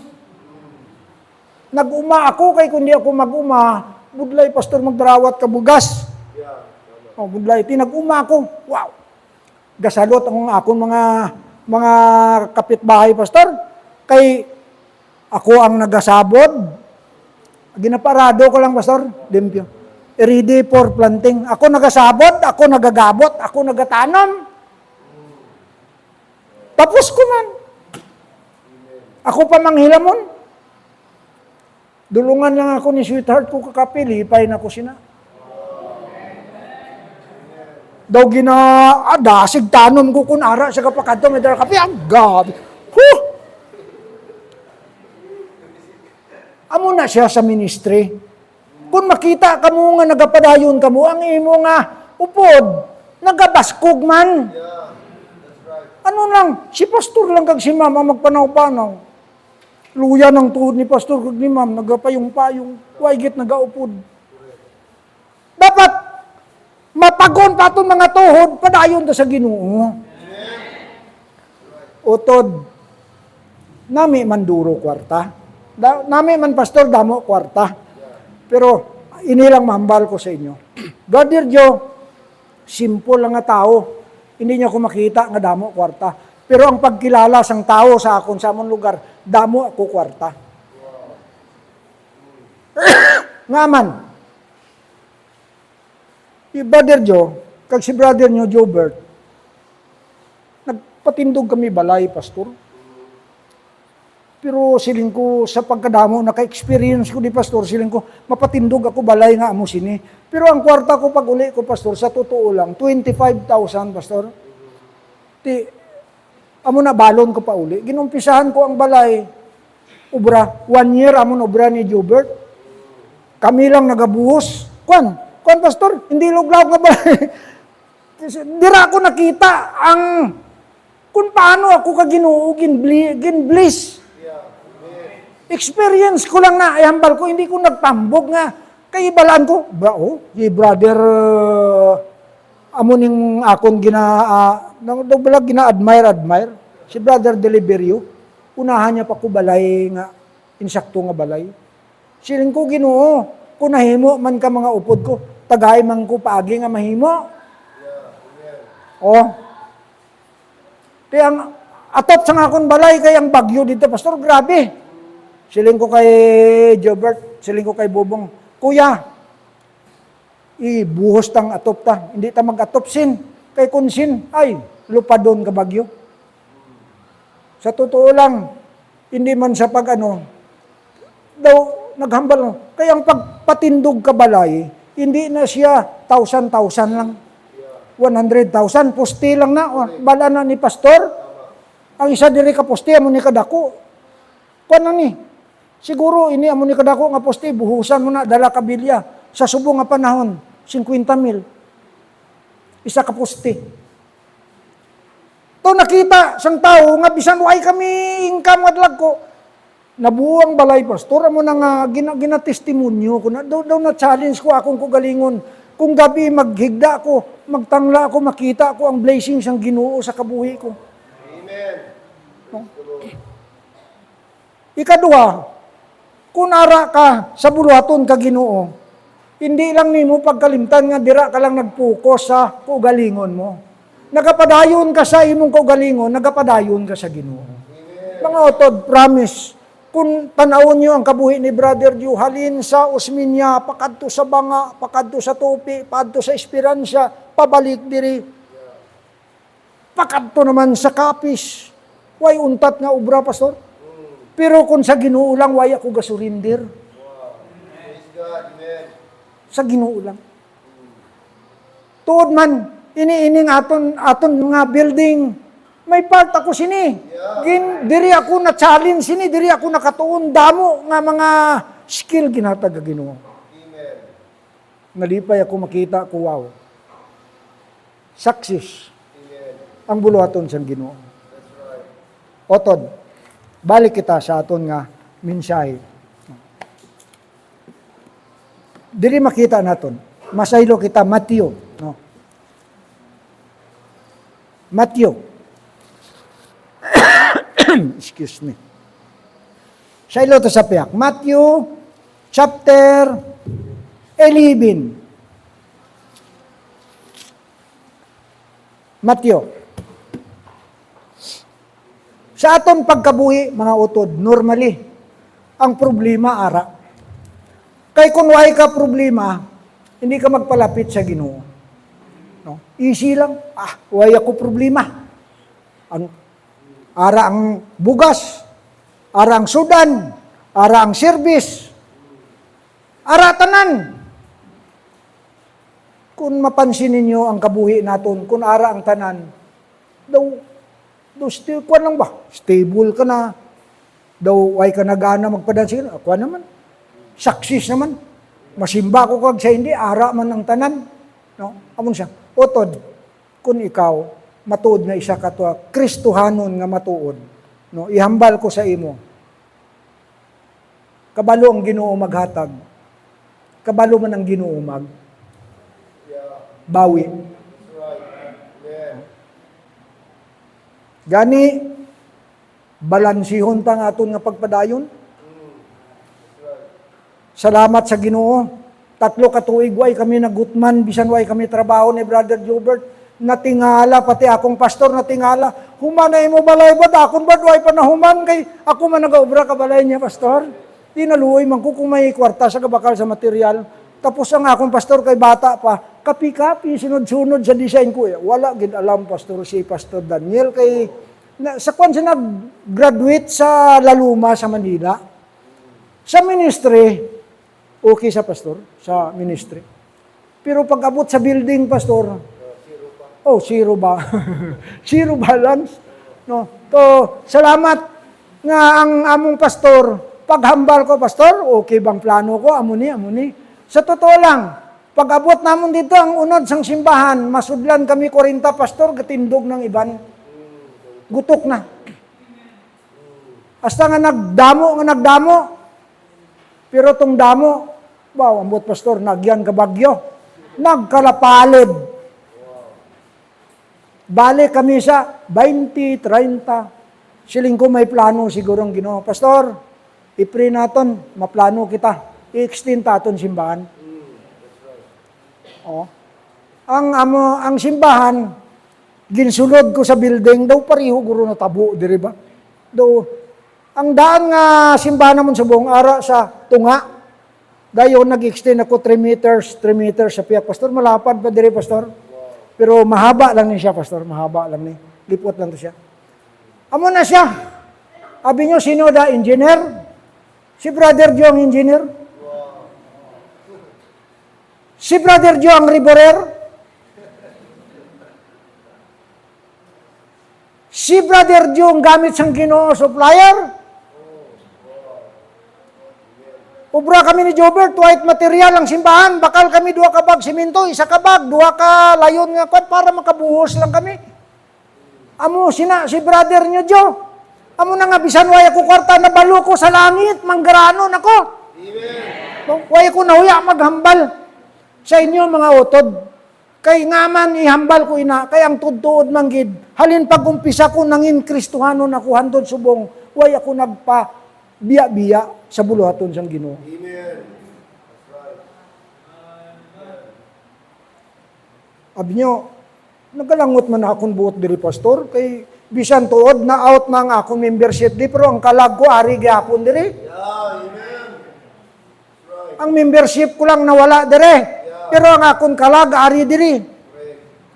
Nag-uma ako, kay kundi ako mag-uma, budlay Pastor magdarawat ka bugas. Oh, budlay, tinag-uma ako, wow. Gasalot ang akong mga kapitbahay Pastor, kay ako ang nagasabod. Ginaparado ko lang, Pastor, limpyo. Ready for planting. Ako nagasabot, ako nagagabot, ako nagatanom. Tapos ko man. Ako pa manghilamon. Dulungan lang ako ni sweetheart ko kakapili, ipain ako sina. Daw dasig tanom ko kunara sa kapakato, may dara kape, ang gabi. Huh! Amo na siya sa ministry. Kung makita ka mo nga nagapadayon ka mo, ang imo nga upod, nagabaskog man. Ano lang, si pastor lang kag si mama magpanaw-panaw. Luya ng tuhod ni pastor kag ni ma'am, nagapayong-payong, waigit nagaupod. Dapat, mapagon pa itong mga tuhod, padayon ta sa Ginoo. Utod, nami man duro kwarta. Nami man pastor, damo kwarta. Pero, inilang mahambal ko sa inyo. Brother Joe, simple lang nga tao. Hindi niya ako makita nga damo kwarta. Pero ang pagkilala sang tao sa akon sa among lugar, damo ako kwarta. Ngaman, si Brother Joe, kag si brother niyo Jobert, nagpatindog kami balay, pastor. Pero siling ko sa pagkadamo, naka-experience ko di pastor, siling ko, mapatindog ako balay nga amo sini. Pero ang kwarta ko pag uli ko, pastor, sa totoo lang, 25,000, pastor. Amo na balon ko pa uli. Ginumpisahan ko ang balay, ubra. 1 year, amon ubra ni Jobert. Kami lang nagabuhos. Kwan, pastor, hindi luglaw nga balay. Dira ako nakita ang, kung paano ako kaginoo, ginbliss. Experience ko lang na, ihambal ko, hindi ko nagtambog nga. Kay balaan ko, si brother, amuning akong gina-admire. Si brother Deliverio, unahan niya pa ko balay nga, insakto nga balay. Siling ko Ginoo, kung nahimo man ka mga upod ko, tagay man ko paagi nga mahimo. Kaya ang atop sa akong balay, kaya ang bagyo dito, pastor, grabe. Siling ko kay Jobert, siling ko kay Bobong, Kuya, ibuhos tang atop ta. Hindi ta mag-atop sin. Kay kunsin, ay, lupadon ka bagyo. Sa totoo lang, hindi man sa daw, naghambal. Kaya ang pagpatindog ka balay, hindi na siya 1,000 lang. 100,000, pusti lang na. Bala na ni pastor. Ang isa diri ka pusti, amo ni kadako. Kuan ni? Siguro, ini amo ni kadako nga poste, buhusan mo na, dala kabilya. Sa subong nga panahon, 50,000. Isa ka poste. To nakita sang tao, nga bisan way kami income adlag ko. Nabuang balay, pastor, amo na nga, ginatestimonyo ko, daw na-challenge ko akong kugalingon. Kung gabi maghigda ko, magtangla ako, makita ko ang blessings ang Ginoo sa kabuhi ko. Amen. Ikaduha, Kung ara ka sa buluhaton ka Ginoo, hindi lang nimo pagkalimtan nga dira ka lang nagpokus sa kaugalingon mo. Nagapadayon ka sa imong kaugalingon, nagapadayon ka sa Ginoo. Mga utod, promise, kung tanawon niyo ang kabuhi ni Brother Joe, halin sa Osminya, pakadto sa Banga, pakadto sa Tupi, pakadto sa Esperansya, pabalik diri, pakadto naman sa Kapis. Way untat nga obra, pastor. Pero kung sa Ginoo lang, way ako gasurindir.
Praise God. Amen.
Sa Ginoo lang. Tuod man, iniining aton mga building, may part ako sini. Diri ako na challenge sini, diri ako nakatuon damo nga mga skill ginatag Ginoo.
Amen.
Nalipay ako makita ko, wow. Success
Amen.
ang buluhaton sa Ginoo.
That's right.
Otod, balik kita sa aton nga mensahe. Diri makita naton. Masaylo kita Matthew, no. Matthew. Excuse me. Saylo to sa piyak. Matthew chapter 11. Matthew. Sa aton pagkabuhi, mga utod, normally, ang problema ara. Kay kung way ka problema, hindi ka magpalapit sa Ginoo. No? Easy lang. Way ako problema. Ara ang bugas, ara ang sudan, ara ang service, ara tanan. Kung mapansin ninyo ang kabuhi naton, kung ara ang tanan, daw still, kuwan lang ba? Stable ka na. Daw, way ka nagana magpadansin. Kuwan naman. Success naman. Masimba ko kag sa hindi, ara man ang tanan. No? Amon siya. Otod, kung ikaw, matuod na isa ka to, Kristohanon nga matuod. No? Ihambal ko sa imo. Kabalo ang Ginoo maghatag. Kabalo man ang Ginoo bawi. Gani, balansihon ta nga aton nga pagpadayon. Salamat sa Ginoo. 3 ka tuig way kami nagutman, bisan way kami trabaho ni Brother Gilbert. Natingala, pati akong pastor natingala. Humanay mo balay ba? Akong ba way pa nahuman kay ako man nag-obra ka balay niya, pastor. Di naluoy man ko kung may kwarta sa kabakal sa material. Tapos ang akong pastor kay bata pa, kapi-kapi, sunod-sunod sa design ko. Wala gid alam, pastor, si Pastor Daniel. Kay, sa kwan siya nag-graduate sa Laluma sa Manila. Sa ministry, okay sa pastor, sa ministry. Pero pag abot sa building, pastor, zero ba? Zero balance. No. To, salamat nga ang among pastor, paghambal ko, pastor, okay bang plano ko? Amuni. Sa totoo lang, pag abot namon dito ang unod sang simbahan, masudlan kami 40 pastor, gatindog ng iban. Gutok na. Hasta nga nagdamo. Pero tong damo, wow, ambot pastor, nagyan kabagyo. Nagkalapalid. Bale kami sa 20, 30. Siling ko may plano sigurong Ginoo. Pastor, i-pray naton, maplano kita. I-extend taton simbahan. Ang simbahan, ginsulod ko sa building, daw pariho guro na tabo, diri ba? Daw, ang daan nga simbahan naman sa buong ara sa tunga, dayon nag-extend ako 3 meters sa piyak. Pastor, malapad pa diri, pastor? Pero mahaba lang ni siya, pastor. Mahaba lang ni. Lipot lang to siya. Amo na siya. Abi nyo, sino da? Engineer? Si Brother Joe ang engineer? Si Brother Joe ang riborer? Si Brother Joe ang gamit sang Ginoo supplier? Ubra kami ni Jobert, white material ang simbahan. Bakal kami 2 ka bag siminto, 1 ka bag, 2 ka layon nga kwan para makabuhos lang kami. Amo si brother niyo Joe. Amo na nga bisan way ako kwarta na balo ko sa langit, manggaranon ako. Amen. Way ko nahuya maghambal sa inyo mga utod. Kay ngaman ihambal ko ina, kay ang tudtuod manggid. Halin pag umpisa ko nangin Kristohanon ako handod subong, way ako biya-biya sa buluhaton sang Ginoo.
Amen.
Abi nyo, nagalangot man akong buot diri, pastor, kay bisan tuod na out man akong membership di, pero ang kalag ko, ari gyapon diri.
Amen.
Ang membership ko lang nawala diri, pero ang akong kalag, ari diri.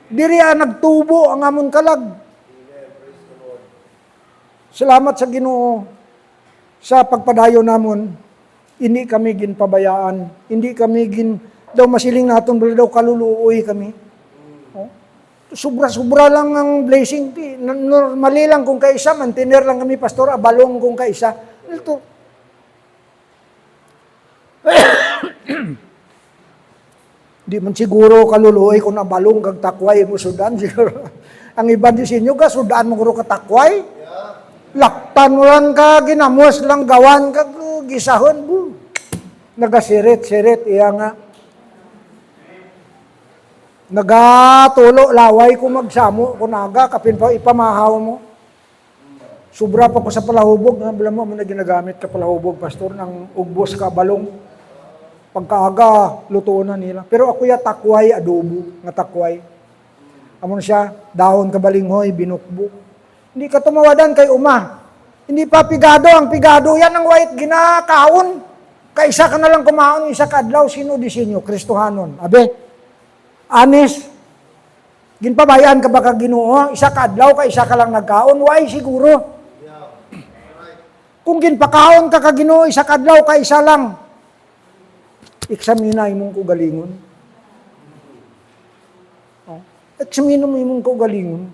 Diri nagtubo ang amon kalag. Salamat sa Ginoo sa pagpadayo namon. Hindi kami ginpabayaan, hindi kami daw masiling naton, daw kaluluoy kami. Sobra-sobra lang ang blessing. Normally lang kung kaisa, mantiner lang kami, pastor, abalong kung kaisa. Ito. Di man siguro kaluluoy kung abalong kag takway mo sudan siguro. Ang iba di sinyo ka, sudan mo kuro ka takway. Laktan mo lang ka, ginamos lang gawan ka, gisahon. Nagasirit-sirit, iya nga. Nagatulo, laway ko magsamo, kunaga, kapin pa ipamahaw mo. Sobra pa ko sa palahubog, nabala mo na ginagamit ka palahubog, pastor, ng ugbos ka, balong. Pagkaaga, lutuon na nila. Pero ako ya takway, adobo, nga takway. Amon siya, dahon ka balinghoy, binukbuk. Hindi ka tumawadan kay uma. Hindi pa pigado, ang pigado, yan ang white ginakaon. Kaisa ka na lang kumaon, isa ka adlaw, sino di sinyo? Kristohanon. Abe, honest, ginpabayaan ka ba ka Ginoo? Isa ka adlaw ka, isa ka lang nagkaon? Why siguro? Kung ginpakaon ka Ginoo, isa ka adlaw ka, isa lang. Eksamina imong kugalingon. Eksamina mo imong kugalingon.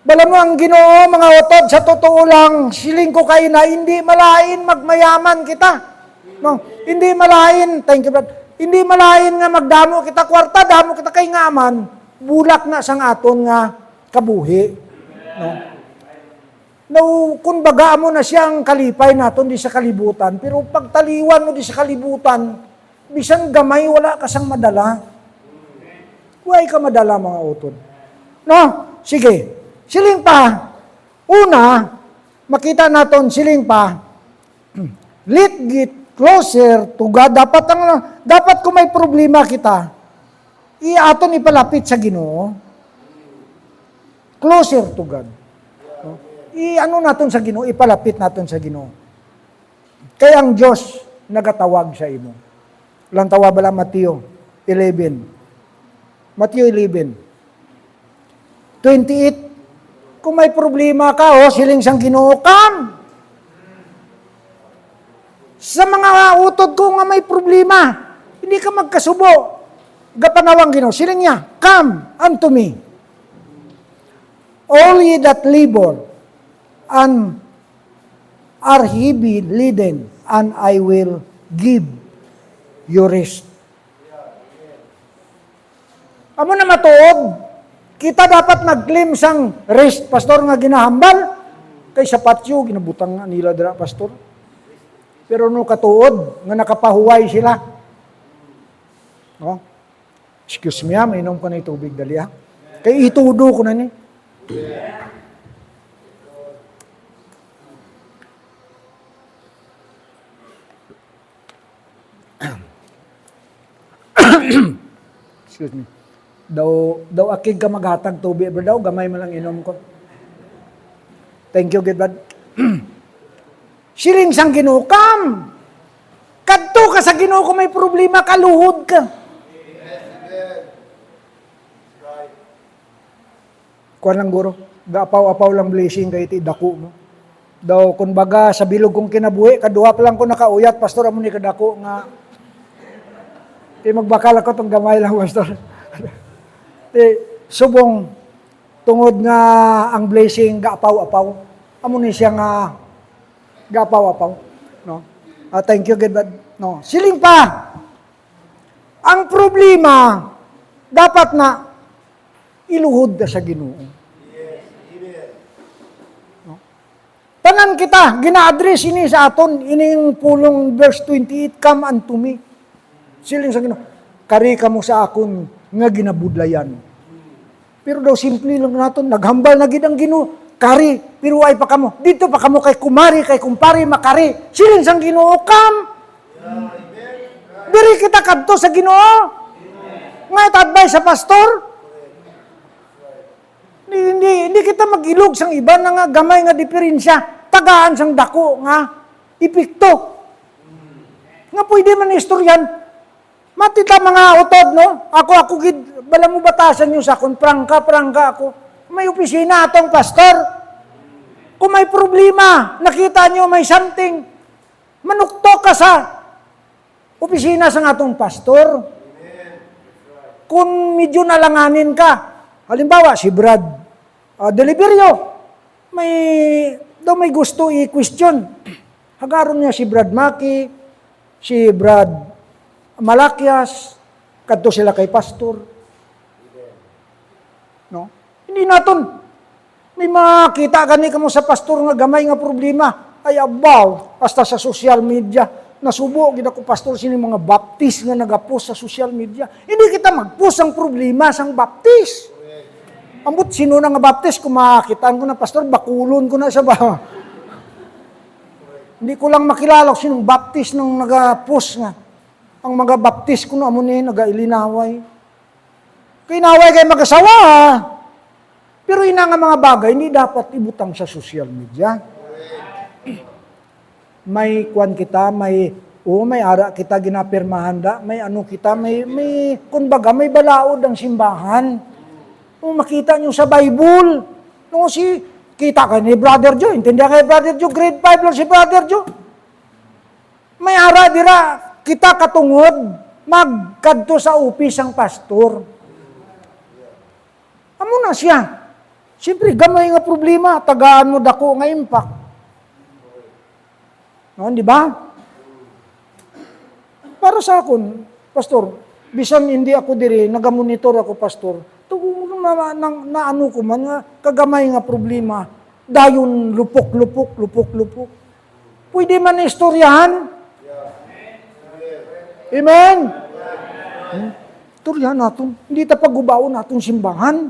Bala mo ang Ginoo, mga utod, sa totoo lang, siling ko kayo na hindi malain magmayaman kita. No, hindi malain, thank you brother. Hindi malain nga magdamo kita kwarta, damo kita kay ngaman, bulak na sang aton nga kabuhi. No? No, kung baga mo na siyang kalipay naton di sa kalibutan, pero pagtaliwan mo di sa kalibutan, bisan gamay wala ka sang madala. Huwag ka madala mga utod. No? Sige. Siling pa. Una, makita naton siling pa. Let's get closer to God. Dapat kung may problema kita, aton ipalapit sa Ginoo. Closer to God. No? Ano naton sa Ginoo, ipalapit naton sa Ginoo. Kaya ang Diyos nagatawag sa imo. Lang tawa bala Mateo 11. Mateo 11. 28. Kung may problema ka, siling sang Ginoo, come! Sa mga utod ko nga may problema, hindi ka magkasubo. Gapanawang Ginoo, siling niya, come unto me. All ye that labor and are heavy laden, and I will give you rest. Amo na matuod, kita dapat nag-claim sang rest, pastor, nga ginahambal. Kay sa patio, ginabutang nga nila dira, pastor. Pero no katuod, nga nakapahuway sila. No? Excuse me, mainom ko na yung tubig dali ha. Kay itudo ko na ni. Excuse me. Daw akig ka maghatag tubig, bro, daw gamay man lang inom ko. Thank you, good bad. Siling sang Ginoo, come! Kadto ka sa Ginoo kung may problema, kaluhod ka. Kuan lang guro, gaapaw-apaw lang blessing kay iti dako mo. Daw kun baga sa bilog kong kinabuhi, kaduha pa lang ko nakauyat, pastor, amo ni kadako nga. Magbakal ako tong gamay lang, pastor. Subong tungod nga ang blessing gaapaw-apaw. Amo ni siya nga gapaw-apaw, no? Thank you, God. No. Siling pa. Ang problema dapat na iluhod ka sa Ginoo. No? Tanan kita gina-address ini sa aton ining pulong verse 28, come unto me. Siling sa Ginoo, kari kamo sa akon nga ginabudlayan. Pero daw simple lang naton, naghambal na gid ang Ginoo. kari, pero ay pa kamo. Dito pa kamo kay kumari, kay kumpari, makari. Silin sang Ginoo kam. Diri kita kadto sa Ginoo. Nga advice sa pastor. Hindi kita magilog sang iba na nga gamay nga diferensya. Tagaan sang dako nga ipikto. Nga pwede man istoryan. Matita mga utod, no? Ako gid, bala mo batasan nyo sa akon, prangka ako. May opisina atong pastor. Kung may problema, nakita nyo may something, manukto ka sa opisina sa atong pastor. Kung medyo nalanganin ka, halimbawa si Brad Deliverio, may gusto i-question. Hagaron niya si Brad Maki, si Brad Malakias, kadto sila kay pastor. No? Hindi naton. May makita gani kamo sa pastor nga gamay nga problema. Ay abaw, hasta sa social media. Nasubo, gid ako pastor sini mga baptist nga nagapost sa social media. Hindi kita magpost ang problema sang baptist. Ambot sino na nga baptist, kung makitaan ko na pastor, bakulon ko na sa ba. Hindi ko lang makilala kung sinong baptist nang nagapost nga. Ang mga baptist ko na amo ni nagailinaway. Kinaway kay mag-asawa. Pero ina nga mga bagay, hindi dapat ibutang sa social media. May kwan kita, may ara kita ginapirmahan da, may ano kita, may kumbaga, may balaod ang simbahan. Kung makita nyo sa Bible, no, kita ka ni Brother Joe, intindihan kay Brother Joe, grade 5 lang si Brother Joe. May ara dira, kita katungod, magkadto sa upis ang pastor. Amo na siya. Siyempre, gamay nga problema, tagaan mo dako nga impact. No, di ba? Para sa akon, pastor, bisan hindi ako diri, nagamonitor ako, pastor, na ano ko man, nga, kagamay nga problema, dayon lupok. Pwede man na istoryahan. Amen? Istoryahan natin. Hindi tapag-ubaon natin simbahan.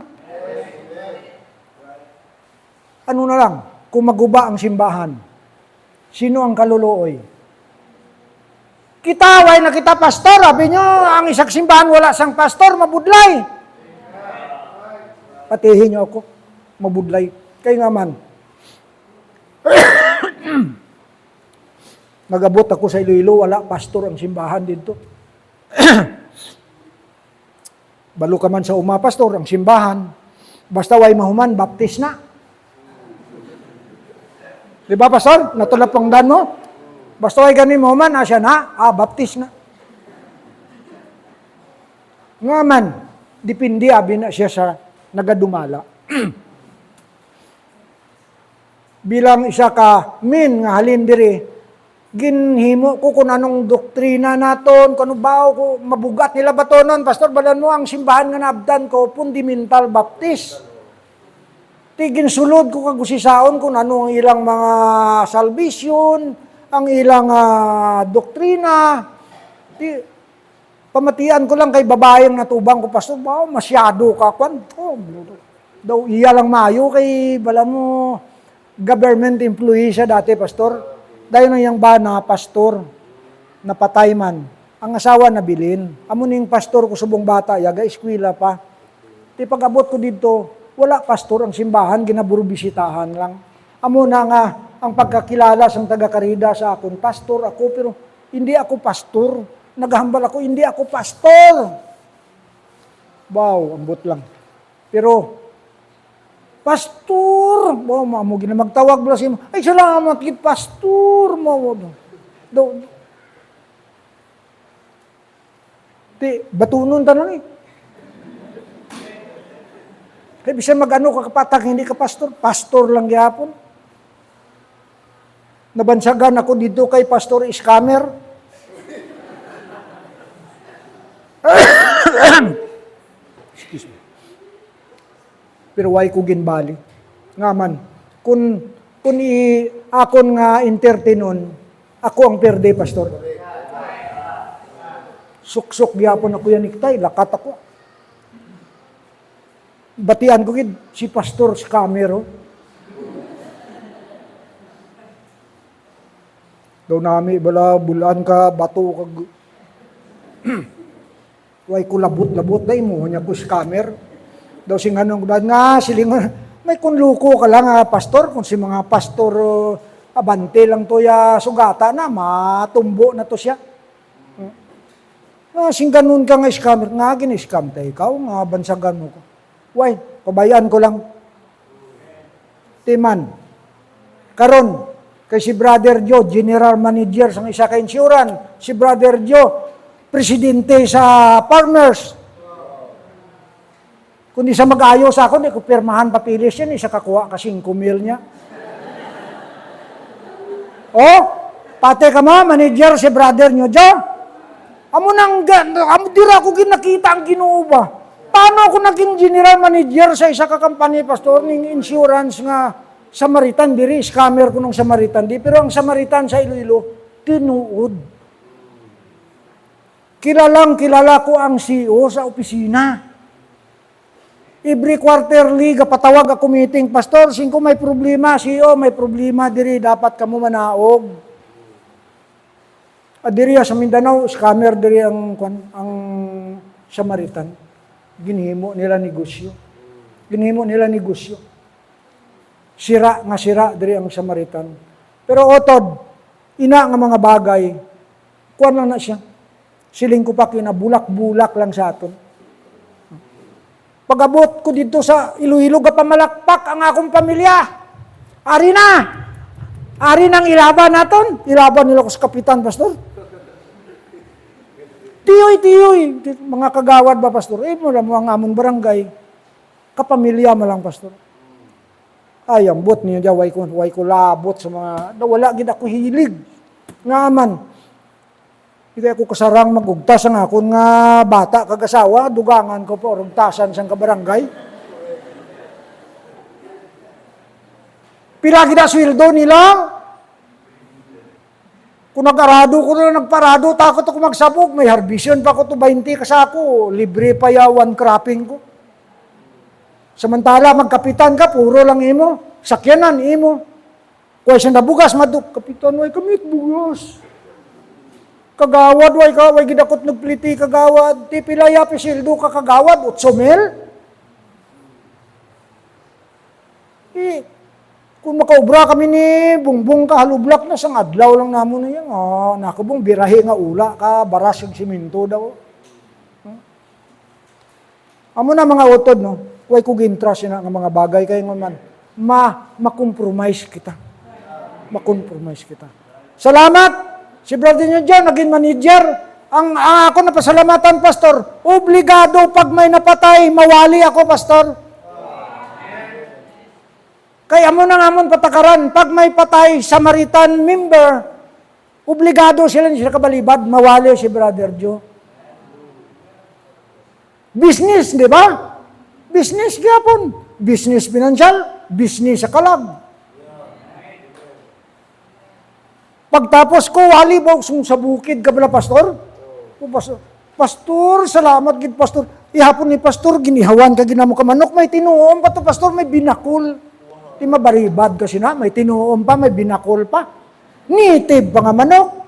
Ano na lang, kung maguba ang simbahan, sino ang kaluluoy? Kitaway na kita pastor, sabi nyo, ang isang simbahan wala sang pastor, mabudlay. Patihin nyo ako, mabudlay. Kaya nga man, nagabot ako sa Iloilo, wala pastor ang simbahan dito. Balo ka man sa uma, pastor, ang simbahan. Basta way mahuman, baptist na. Di ba, pastor? Natulap ang dan mo? Basta way ganin mahuman, asya na, baptist na. Nga man, dipindi, abi na siya sa nagadumala. Bilang isa ka nga halin diri, ginhimo ko kung anong doktrina naton, kung ba ko mabugat nila ba to nun, pastor, balan mo ang simbahan nga naabdan ko, fundamental baptist. Tigin sulod ko kagusisaon kung ano ang ilang mga salvation, ang ilang doktrina. Pamatian ko lang kay babayang natubang ko, pastor, masyado ka, daw iya lang mayo kay bala mo government employee siya dati, pastor. Dahil na yung ba na pastor, napatay man, ang asawa nabilin. Amo ning pastor ko subong bata, yaga eskwela pa. Di pag-abot ko dito, wala pastor ang simbahan, ginaburo bisitahan lang. Amo na nga, ang pagkakilala sa taga-karida sa akon, pastor ako, pero hindi ako pastor. Naghambal ako, hindi ako pastor. Wow, ambot lang. Pero, pastor, mo ginamagtawag bala siya, ay salamat kit pastor mo. Batunon tanong eh. Kaya bisa mag-ano ka kapatag, hindi ka pastor, pastor lang gyapon. Nabansagan ako dito kay pastor scammer. Excuse me. Pero why ko ginbali? Nga man, kung akon nga entertainon, ako ang perde, pastor. Suksok gyapon ako yan iktay, lakat ako. Batian ko gid si pastor scammer. Daw nami, bala, bulaan ka, bato, kag... Way ko labot-labot, day mo, niya ko scammer. Daw sing anong, nga, siling, may kunluko ka lang, pastor, kung si mga pastor, abante lang to ya sugata na, matumbo na to siya. Sing ganun ka nga scammer, nga gini-scam tayo, ikaw, nga bansagan mo ko. Way, pabayaan ko lang. Timan, karon kay si Brother Joe, General Manager sa isa ka insurance, si Brother Joe, Presidente sa Farmers. Kung di sa mag-ayos ako, di ko pirmahan papilis yan, isa kakuha ka 5 mil niya. Oh, pate ka mo, manager si Brother nyo, Joe. Amo dira ko ginakita ang Ginoo ba? Paano ako naging general manager sa isa ka company, pastor, ng insurance nga Samaritan diri, scammer ko ng Samaritan di, pero ang Samaritan sa Iloilo, tinuod. Kilala ko ang CEO sa opisina. Every quarterly, kapatawag ako meeting, pastor, singko may problema, CEO, may problema diri, dapat kamo manaog. Diri sa Mindanao, scammer diri ang Samaritan. Ginhimo nila negosyo. Sira diri ang Samaritan. Pero otod, ina nga mga bagay, kuwan lang na siya. Siling ko pa kinabulak-bulak lang sa aton. Pag-abot ko dito sa Iloilo, pamalakpak ang akong pamilya. Ari nang ilaban naton. Ilaban nila ko sa kapitan, pastor. Tiyoy. Mga kagawad ba, pastor? Mo lang mga amon barangay. Kapamilya mo lang, pastor. Ay, ang bot niyo dyan, way ko labot sa mga, wala gid ako hilig. Nga man. Hindi ako kasarang magugtas ang akon nga bata, kagasawa, dugangan ko po, rugtasan sang kabarangay. Pila gid sweldo nila. Kung nag-arado ko na nagparado, takot ako magsabog. May harbision pa ko to 20 kasako. Libre pa yawan cropping ko. Samantala, magkapitan ka, puro lang imo. Sakyanan, imo. Kung siya nabugas, kapitan, way kamit bugas. Kagawad, way gidakot nagpliti, kagawad. Ti pilaya, pisildo ka kagawad, 8,000. Kung makaubra kami ni bungbong ka halublak na sang adlaw lang namo na yan. Nakabong birahe nga ula ka, baras yung siminto daw. Amo na mga utod, no? Way ko gintrust na nga mga bagay kayo man. Ma-compromise kita. Salamat! Si brother niyo dyan, naging manager. Ang ako na pasalamatan, pastor. Obligado pag may napatay, mawali ako, pastor. Kaya mo na nga patakaran, pag may patay, Samaritan member, obligado sila kabalibad, mawali si Brother Joe. Business, di ba? Business gyapon. Business financial, business sa kalag. Pagtapos ko, wali ba sa bukid ka pala, pastor? Pastor, salamat gid pastor. Ihapon ni pastor, ginihawan ka ginamo ka manok, may tinuom pa to, pastor, may binakol. Di mabaribad kasi na, may tinuom pa, may binakol pa. Nitib pa nga manok.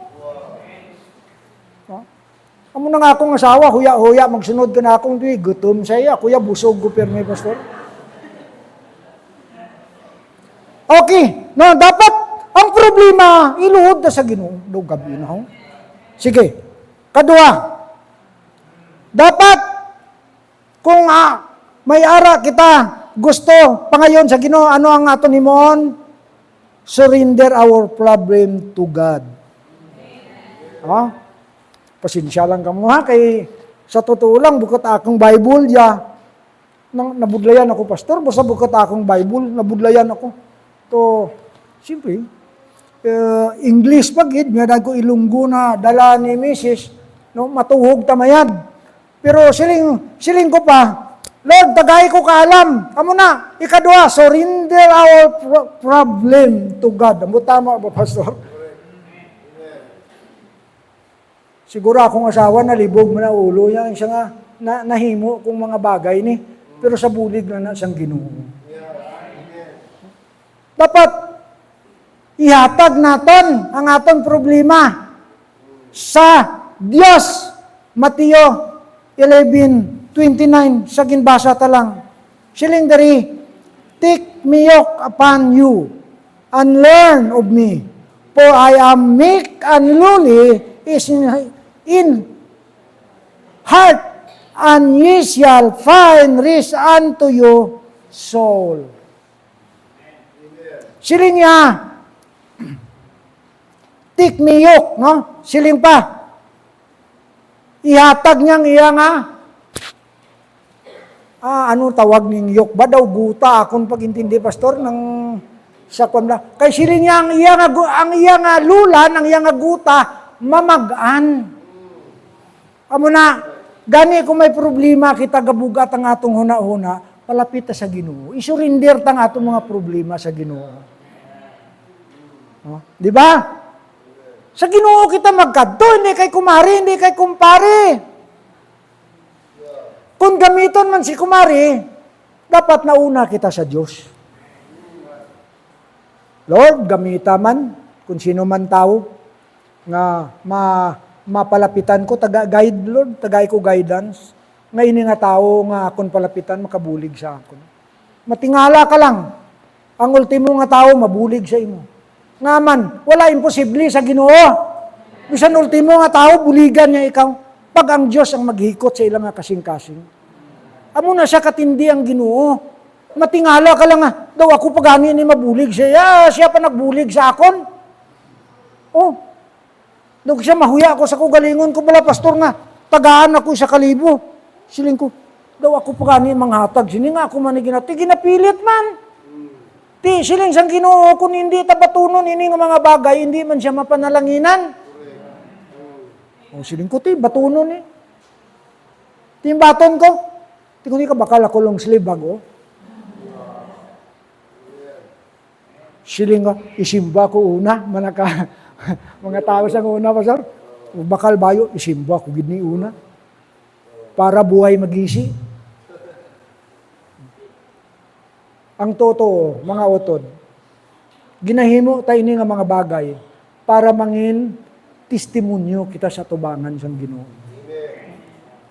Amo na nga akong asawa, huya-huya, magsunod ka na akong gutom sa iya, kuya, busog ko pirmi, pastor. Okay, no, dapat, ang problema, iluhod na sa Ginoo. Do gabi na ho. Sige, kadua, dapat, kung may ara kita, gusto, pangayon sa Ginoo, ano ang ato ni Mon? Surrender our problem to God. Pasensya lang ka mo ha, kay sa totoo lang, bukod akong Bible, nabudlayan ako, pastor, basta bukod akong Bible, nabudlayan ako. To, siyempre, English pagid, nga ko ilunggo na dala ni Mrs., no, matuhog tamayad. Pero siling ko pa, Lord, tagay ko kaalam. Amo na, ikadua, surrender our problem to God. Amo tama ba, pastor? Siguro akong asawa nalibog mo na ulo niya. Siya nga nahimo kung mga bagay ni. Pero sa bulig na siyang Ginoo. Dapat, ihatag naton ang aton problema sa Dios. Mateo 11:29 sa ginbasa ta lang. Siling dari, take me yoke upon you and learn of me, for I am meek and lowly in heart, and ye shall find rest unto your soul. Siling niya, take me yoke, no? Siling pa, ihatag niyang iya nga, ano tawag ning yoke ba daw guta akong pagintindi pastor ng sa kwamla. Kay siling niya ang iya nga lulan, ang iya nga guta mamagaan. Amo na gani kung may problema kita gabugat ang atong huna-huna, palapit ta sa Ginoo. Isurinder ta ang atong mga problema sa Ginoo. Oh, di ba? Sa Ginoo kita magkadto, hindi kay kumari, hindi kay kumpare. Kung gamiton man si kumari, dapat nauna kita sa Diyos. Lord, gamita man, kung sino man tao, nga mapalapitan ko, taga-guide, Lord, tagay ko guidance, nga ini nga tao nga akong palapitan, makabulig sa akon. Matingala ka lang, ang ultimo nga tao, mabulig sa imo. Nga man, wala imposible sa Ginoo. Bisan ultimo nga tao, buligan niya ikaw. Pag ang Diyos ang maghikot sa ilang nga kasing-kasing. Amo na siya katindi ang Ginoo. Matingala ka lang daw ako pagani ni mabulig siya. Siya pa nagbulig sa akon. Oh, daw siya mahuya ako sa kugalingon ko pala, pastor nga, tagaan ako sa kalibo. Siling ko, daw ako pagani manghatag. Sini nga ako maniginati, ginapilit man. Ti, siling sang Ginoo, kung hindi tabatunon ini nga mga bagay, hindi man siya mapanalanginan. O siling ko, ti, batunon eh. Ti, baton ko. Ti, kung di ka bakal ako long sleeve bago. Siling ko, isimba ko una, manaka, mga tao sang una, pastor. Bakal bayo, isimba ko gini una. Para buhay magisi. Ang totoo, mga utod, ginahimo tayo ni nga mga bagay para mangin testimonyo kita sa tubangan sa Ginoo.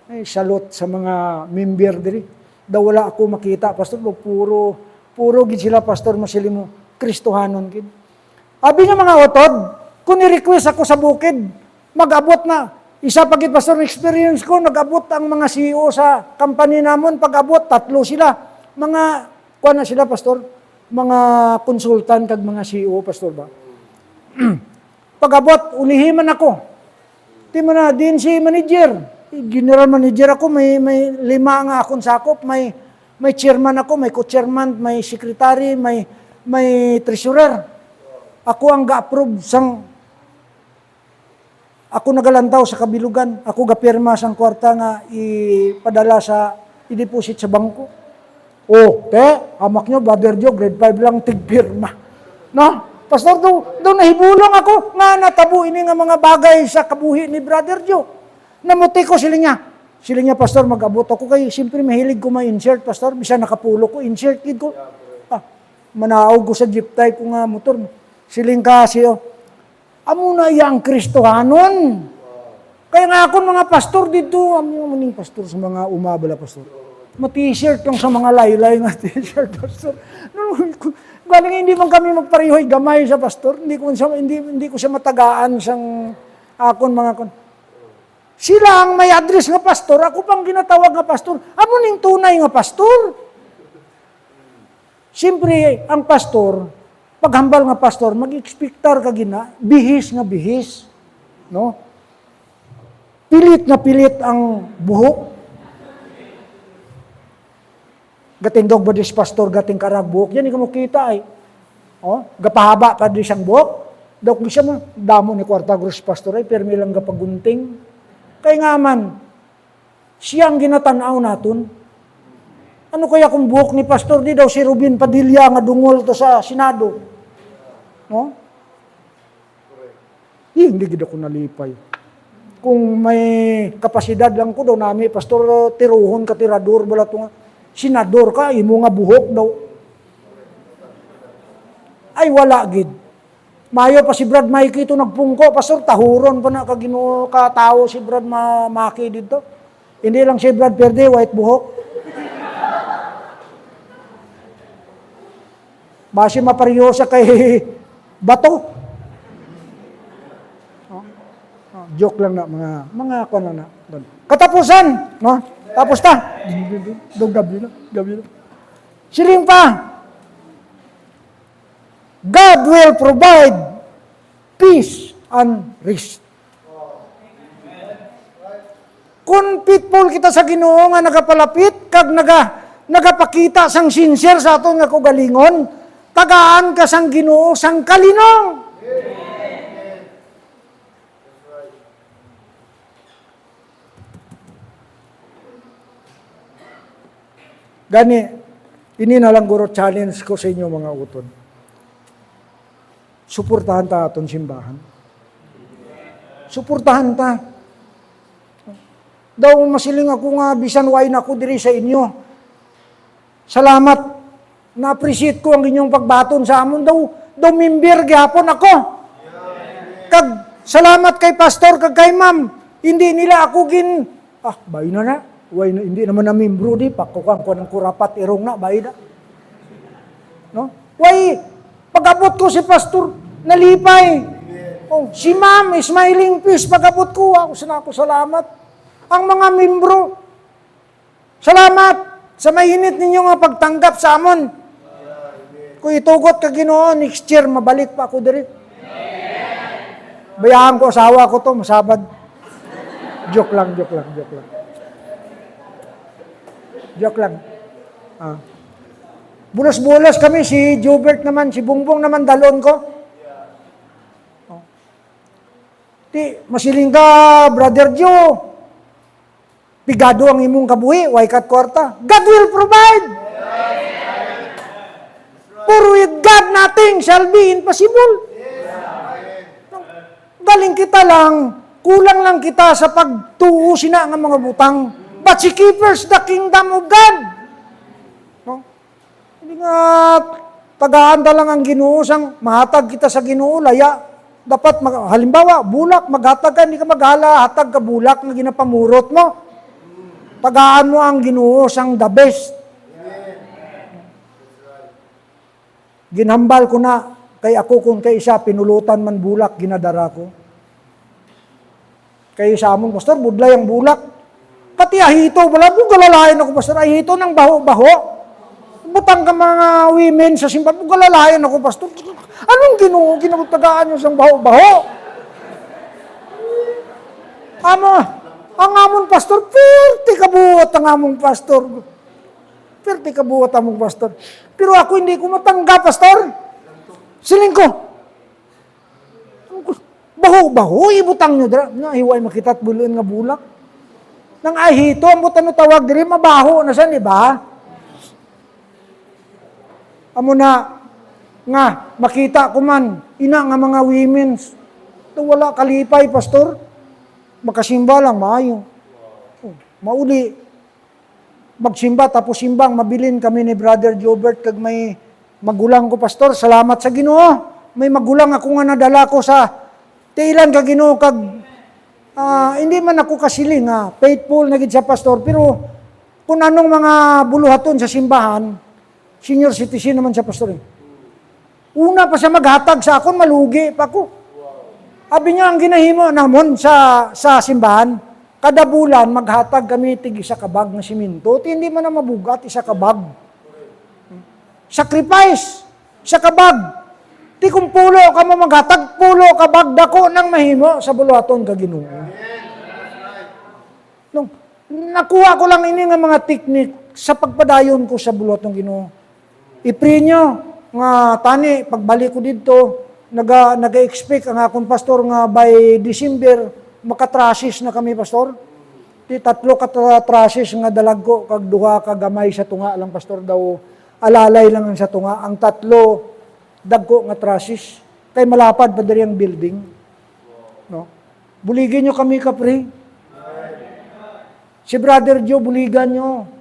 Ay, salot sa mga member diri. Daw wala ako makita, pastor, puro gid sila, pastor, masilimo, Kristohanon gid. Abi nga mga utod, kung ni-request ako sa bukid, mag-abot na. Isa pagit, pastor, experience ko, nag-abot ang mga CEO sa company namon, pag-abot, 3 sila. Mga kuan na sila, pastor, mga konsultan kag mga CEO, pastor ba? Pag-abot, ulihiman ako. Di mo na, din si manager. General manager ako, may 5 nga akong sakop, may chairman ako, may co-chairman, may secretary, may treasurer. Ako ang ga-approve sang ako nagalantaw sa kabilugan. Ako gapirma sang kwarta nga ipadala sa i-deposit sa bangko. Oh, hamak nyo, Brother Joe, grade 5 lang tigpirma. No? Pastor, daw nahibulong ako nga natabo ini nga mga bagay sa kabuhi ni Brother Joe. Namuti ko sila niya, pastor, mag-abot ako kay, siyempre mahilig ko ma-insert, pastor, bisa nakapulo ko, insert kid ko. Manaog ko sa jeep type ko nga motor. Siling kasi, amo na yang Kristohanon. Kaya nga ako mga pastor dito, amo maning pastor sa mga umabala, pastor. Ma-t-shirt lang sa mga laylay nga t-shirt, pastor. Galing hindi man kami magparihoy gamay sa pastor, hindi ko siya matagaan sang akon mga kon. Sila ang may address nga pastor, ako pang ginatawag nga pastor. Amo ning tunay nga pastor. Siyempre, ang pastor, paghambal nga pastor, mag-expectar ka gina, bihis nga bihis. No? Pilit na pilit ang buhok. Gating dog badis pastor, gating karag buhok. Yan, ikaw mo kita ay. Gapahaba ka di siyang buhok. Daw kung siya mo, damo ni Kwarta Gross pastor ay, permi lang gapagunting. Kaya nga man, siyang ginatanaw natin. Ano kaya kung buhok ni pastor, di daw si Rubin Padilla nga dungol to sa Senado? No? Hindi gid ako nalipay. Kung may kapasidad lang ko daw nami, pastor, tiruhon ka tirador, bala to nga. Senador ka, imo nga buhok daw. Ay wala gid. Mayo pa si Brad Mikey ito nagpungko, pastor, tahuron pa na kagino ka tao si Brad Maki dito. Hindi lang si Brad Perde, white buhok. Basi maparyosa kay bato. Joke lang na, mga ako na. Katapusan, no? Tapos ta. Gabi na. Siling pa. God will provide peace and rest. Kung pitful kita sa Ginoo nga nagapalapit, kag nagapakita sang sincere sa aton nga kugalingon, tagaan ka sang Ginoo sang kalinong. Gani, ini na lang guro challenge ko sa inyo mga uton. Suportahan ta aton simbahan. Suportahan ta. Daw masiling ako nga bisan why na ako diri sa inyo. Salamat. Na-appreciate ko ang inyong pagbaton sa amon. Daw member gyapon ako. Kag salamat kay pastor kag kay ma'am. Hindi nila ako bay na. Why na hindi naman na membro di pakukuan ko ng kurapat irong na bay na. No? Why pag-abot ko si pastor, nalipay. Oh, si ma'am, smiling face, pag-abot ko, ako salamat. Ang mga membro, salamat sa mainit ninyo nga pagtanggap sa amon. Kung itugot ka Ginoo, next year, mabalik pa ako diri. Bayaan ko, asawa ko to, masabad. Joke lang. Bulas-bulas kami, si Jubert naman, si Bungbong naman, dalon ko. Di, masiling ka, Brother Joe. Pigado ang imong kabuhi, why kat kwarta. God will provide. For with God, nothing shall be impossible. Galing kita lang, kulang lang kita sa pagtuo sina ng mga butang. But she keepers the kingdom of God. Hindi nga, tagaanda lang ang Ginoo sang mahatag kita sa Ginoo, laya. Dapat, halimbawa, bulak, maghatag ka, hindi ka maghala, hatag ka bulak na ginapamurot mo. Tagaan mo ang Ginoo sang the best. Ginhambal ko na, kay ako kung kay isa, pinulutan man bulak, ginadara ko. Kay isa among, pastor, budlay ang bulak. Pati ahito, wala po galalayan ako, pastor, ahito ng baho-baho. Butang ka mga women sa simbahan, galalayan ako, pastor. Anong Ginoo, ginabutagaan nyo sa baho-baho? Ang among pastor, perti kabuot ang among pastor. Perti kabuot ang among pastor. Pero ako hindi ko matanggap, pastor. Siling ko. Baho-baho, ibutang nyo dira. Hiway makita't buluin nga bulak. Nang ahito, ang butan tawag diri, mabaho na siya, di ba? Amo na, nga, makita ko man, ina nga mga women's, wala kalipay, pastor. Makasimba lang, maayo. Mauli, magsimba, tapos simbang, mabilin kami ni Brother Jobert, kag may magulang ko, pastor. Salamat sa Ginoo. May magulang ako nga nadala ko sa tiilan ka Ginoo, kag hindi man ako kasiling, faithful na gid sa pastor, pero kung anong mga buluhaton sa simbahan, senior citizen naman sa pastor. Una pa siya maghatag sa akon, malugi pa ko. Abi niya ang ginahimo namon sa simbahan, kada bulan maghatag kami tig isa ka bag na simento, hindi man na mabugat isa ka bag. Sacrifice sa kabag. Ti kung pulo ka mo maghatag, pulo ka bag dako nang mahimo sa buluhaton ka Ginoo. No, nakuha ko lang ini nga mga teknik sa pagpadayon ko sa buluhaton Ginoo. I-pray nyo, nga tani, pagbalik ko dito, naga-expect ang akong pastor nga by December, makatrasis na kami, pastor. Di 3 katrasis nga dalag ko, kag 2 kagamay sa tunga lang, pastor, daw alalay lang sa tunga. Ang 3, dagko nga trasis. Kay malapad pa diri ang building. No? Buligin nyo kami, kapre. Si Brother Joe, buligan nyo.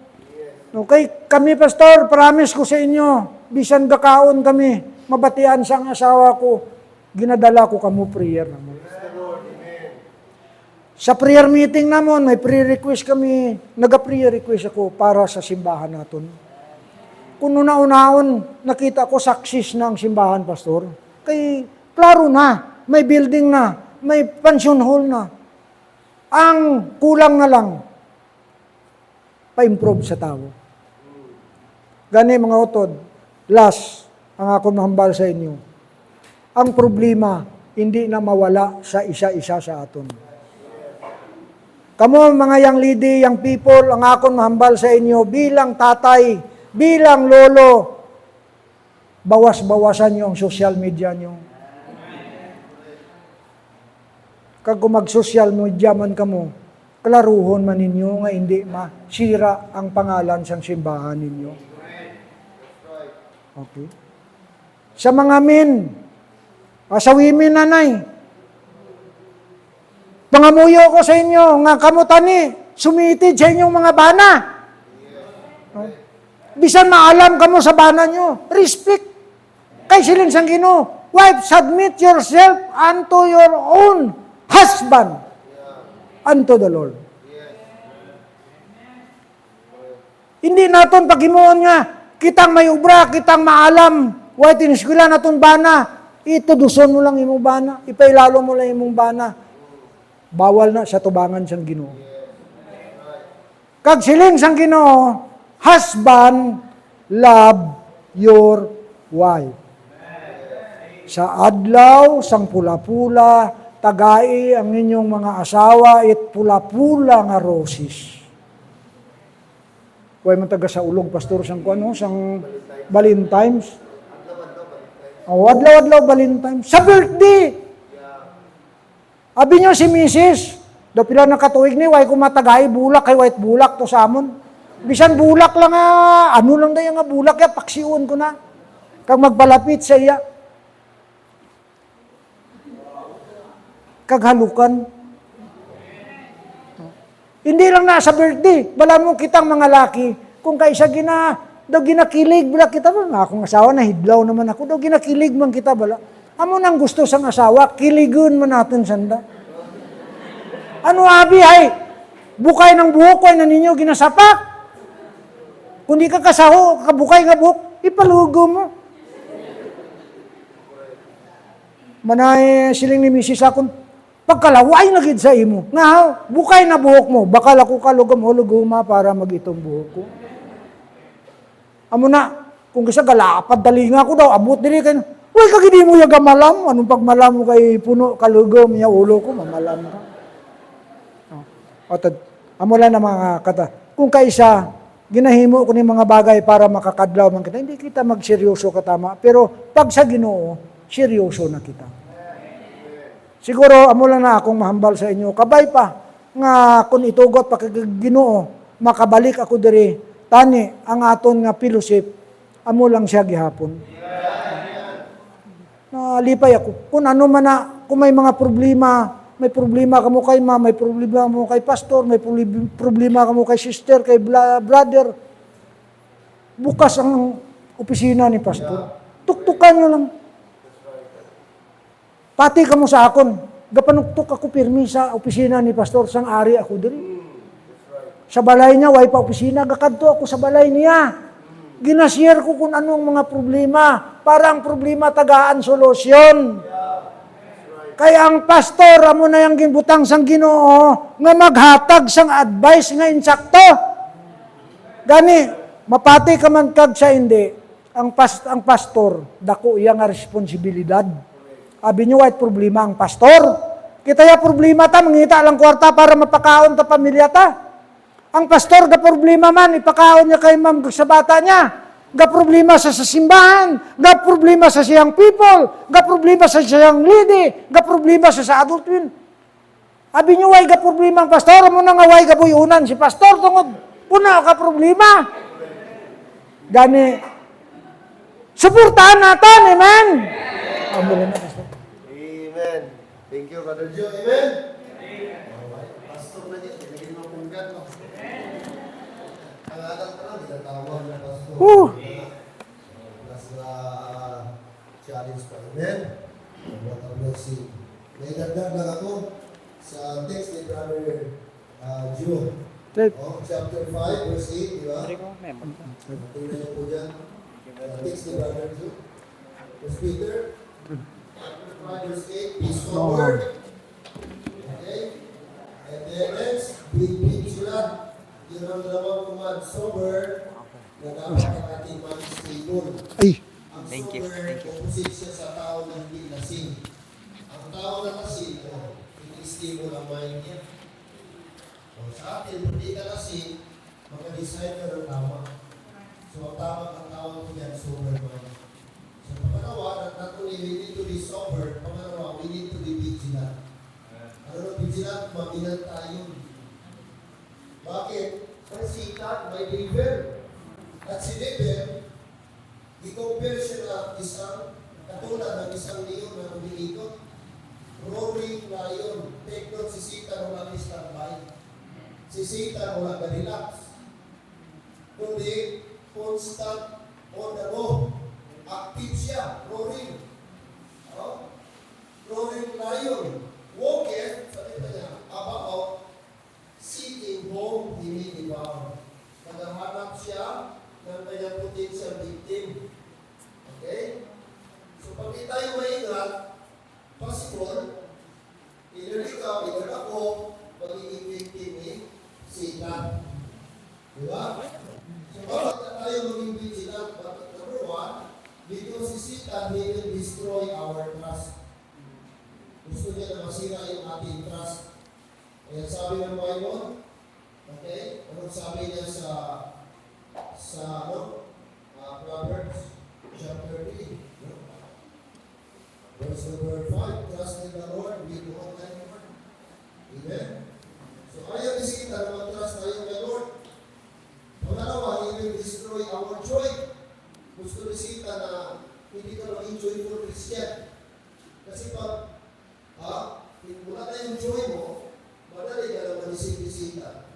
Okay, kami pastor, promise ko sa inyo, bisan gakaon kami, mabatian sa asawa ko, ginadala ko kamo prayer namon. Sa prayer meeting namon, may prayer request kami, naga-prayer request ako para sa simbahan naton. Kung una-unaon, nakita ko success ng simbahan, Pastor. Kay, klaro na, may building na, may pension hall na. Ang kulang na lang, pa-improve sa tao. Gani mga utod, last, ang ako mahambal sa inyo. Ang problema, hindi na mawala sa isa-isa sa aton. Kamo mga young lady, young people, ang akong mahambal sa inyo bilang tatay, bilang lolo, bawas-bawasan nyo ang social media nyo. Kag kung mag-social media man kamo, klaruhon man ninyo nga hindi masira ang pangalan sa simbahan ninyo. Okay. Sa mga men, sa women nanay, pangamuyo ko sa inyo, nga kamutani, sumitid sa inyong mga bana. Bisan maalam kamo sa bana nyo, respect. Kay silin sang Ginoo, wife, submit yourself unto your own husband, unto the Lord. Hindi naton paghimuon nga, kitang may ubra, kitang maalam, white in eskwela naton bana, ituduson mo lang imong bana, ipailalo mo lang imong bana. Bawal na sa tubangan sang Ginoo. Kag siling sang Ginoo, husband, love your wife. Sa adlaw, sang pula-pula, tagai ang inyong mga asawa, it pula-pula nga roses. Huwag man taga sa ulong, pastor, sang kuano, sang Valentine's. O, adlaw-adlaw Valentine's. Sa birthday! Abi nyo si Mrs. Do pila na katuig ni, way kumatagay, bulak, kay white bulak to sa amon. Bisan bulak lang ano lang dayo nga bulak, ya, paksiyon ko na. Kag magbalapit sa iya. Kag halukan. Hindi lang na sa birthday, bala mo kitang mga laki, kung kaisa daw ginakilig, bala kita ba, nga akong asawa, nahidlaw naman ako, daw ginakilig man kita, bala. Amo nang gusto sang asawa, kiligun man natin sanda. Ano abi ay? Bukay ng buhok ko ay na ninyo ginasapak. Kung di ka kasaho, kabukay nga buhok, ipalugo mo. Manay siling ni Mrs. akong, pagkalaway na gid sa imo. Nga, bukay na buhok mo, bakal ako kalugam-huluguma para mag-itong buhok ko. Amo na, kung kisa galapad dalinga ko daw, abot dili kayo, uy, kagidi mo yung gamalam. Anong pagmalam mo kay puno, kalugom niya, ulo ko, mamalam ka. O, amo lang na mga kata. Kung kaisa, ginahimo ko ni mga bagay para makakadlaw man kita, hindi kita magseryoso katama. Pero pag sa Ginoo, seryoso na kita. Siguro, amo lang na akong mahambal sa inyo. Kabay pa, nga kung itugot pa kay Ginoo, makabalik ako diri, tani, ang aton nga fellowship, amo lang siya gihapon. Nalipay ako. Kung ano man na, kung may mga problema ka mo kay ma, may problema ka mo kay pastor, may problema ka mo kay sister, kay brother, bukas ang opisina ni pastor. Tuktukan nyo lang. Pati ka mo sa akon. Gapanuktok ako pirmi sa opisina ni pastor, sang ari ako diri. Sa balay niya, way pa opisina, gakadto ako sa balay niya. Ginashare ko kung anong mga problema, para ang problema tagaan solusyon. Kaya ang pastor, amo na yung ginbutang sang Ginoo, nga maghatag sang advice nga insakto. Gani, mapati ka man kag sa hindi, ang pastor, dako iya nga responsibilidad. Abi nyo, white problema ang pastor. Kita ya problema ta, mangita lang kwarta para mapakaon ta pamilya ta. Ang pastor, ga problema man, ipakaon niya kay ma'am sa bata niya. Ga problema sa simbahan, ga problema sa siyang people, ga problema sa siyang lady, ga problema sa adult twin. Abi nyo, way ga problema ang pastor, mo na nga way ga buyunan si pastor, tungod, puna ka problema. Gani, suportahan natin, amen? Amen.
Amen. Thank you, Brother Joe. Amen. Pastor na niya, pinagin mo kung gano'n. Ang anak ka lang, tinatawag na pastor. Nasa challenge pa. Amen. What a blessing. May dagdag lang ako sa text ni Brother Joe. Chapter 5, verse 8, di ba? Tingnan niyo po dyan. Text ni Brother Joe. First Peter, chapter 5, verse 8, be sober. Okay? And then next, be vigilant. Yun ang dalawang command, sober, na dapat ang ating mind stable.
Ay,
Ang sober, opposite siya sa tao na hindi lasing. Ang tao na lasing, hindi stable ang mind niya. O sa atin, hindi ka lasing, maka-decide ka ng tama. So ang tawag ko yan, sober mind. So pangalawa, not only we need to be sober, pangalawa, we need to be vigilant. Ano vigilant? Mabinan tayo. Bakit? Kasi may devil. At si devil, i-compare siya na isang katulad ng isang leon na umiikot. Roaring lion. Take note, si Satan wala standby. Si Satan wala ka-relax. Kundi, constant on the go. Active siya. Roaring. Roaring lion. Walker, sabi pa niya, about seeking whom he may devour. Naghahanap siya ng kanyang potential victim. Okay? So pag di tayo maingat, possible, either ikaw, either ako, magiging victim ni Satan. Diba? So bakit na tayo maging vigilant? Bakit? Number one, because si Satan, he will destroy our trust. Gusto niya na masira yung ating trust. Kaya sabi ng Bible, okay, anong sabi niya sa Proverbs chapter 3, verse number 5, trust in the Lord with all thy heart. Amen? So ayaw ni Satan na mag-trust tayo kay Lord. Pangalawa, he will destroy our joy. Gusto ni Satan na hindi ka maging joyful Christian. Kasi pag wala tayong joy mo, madali ka lang manisip-nisipan.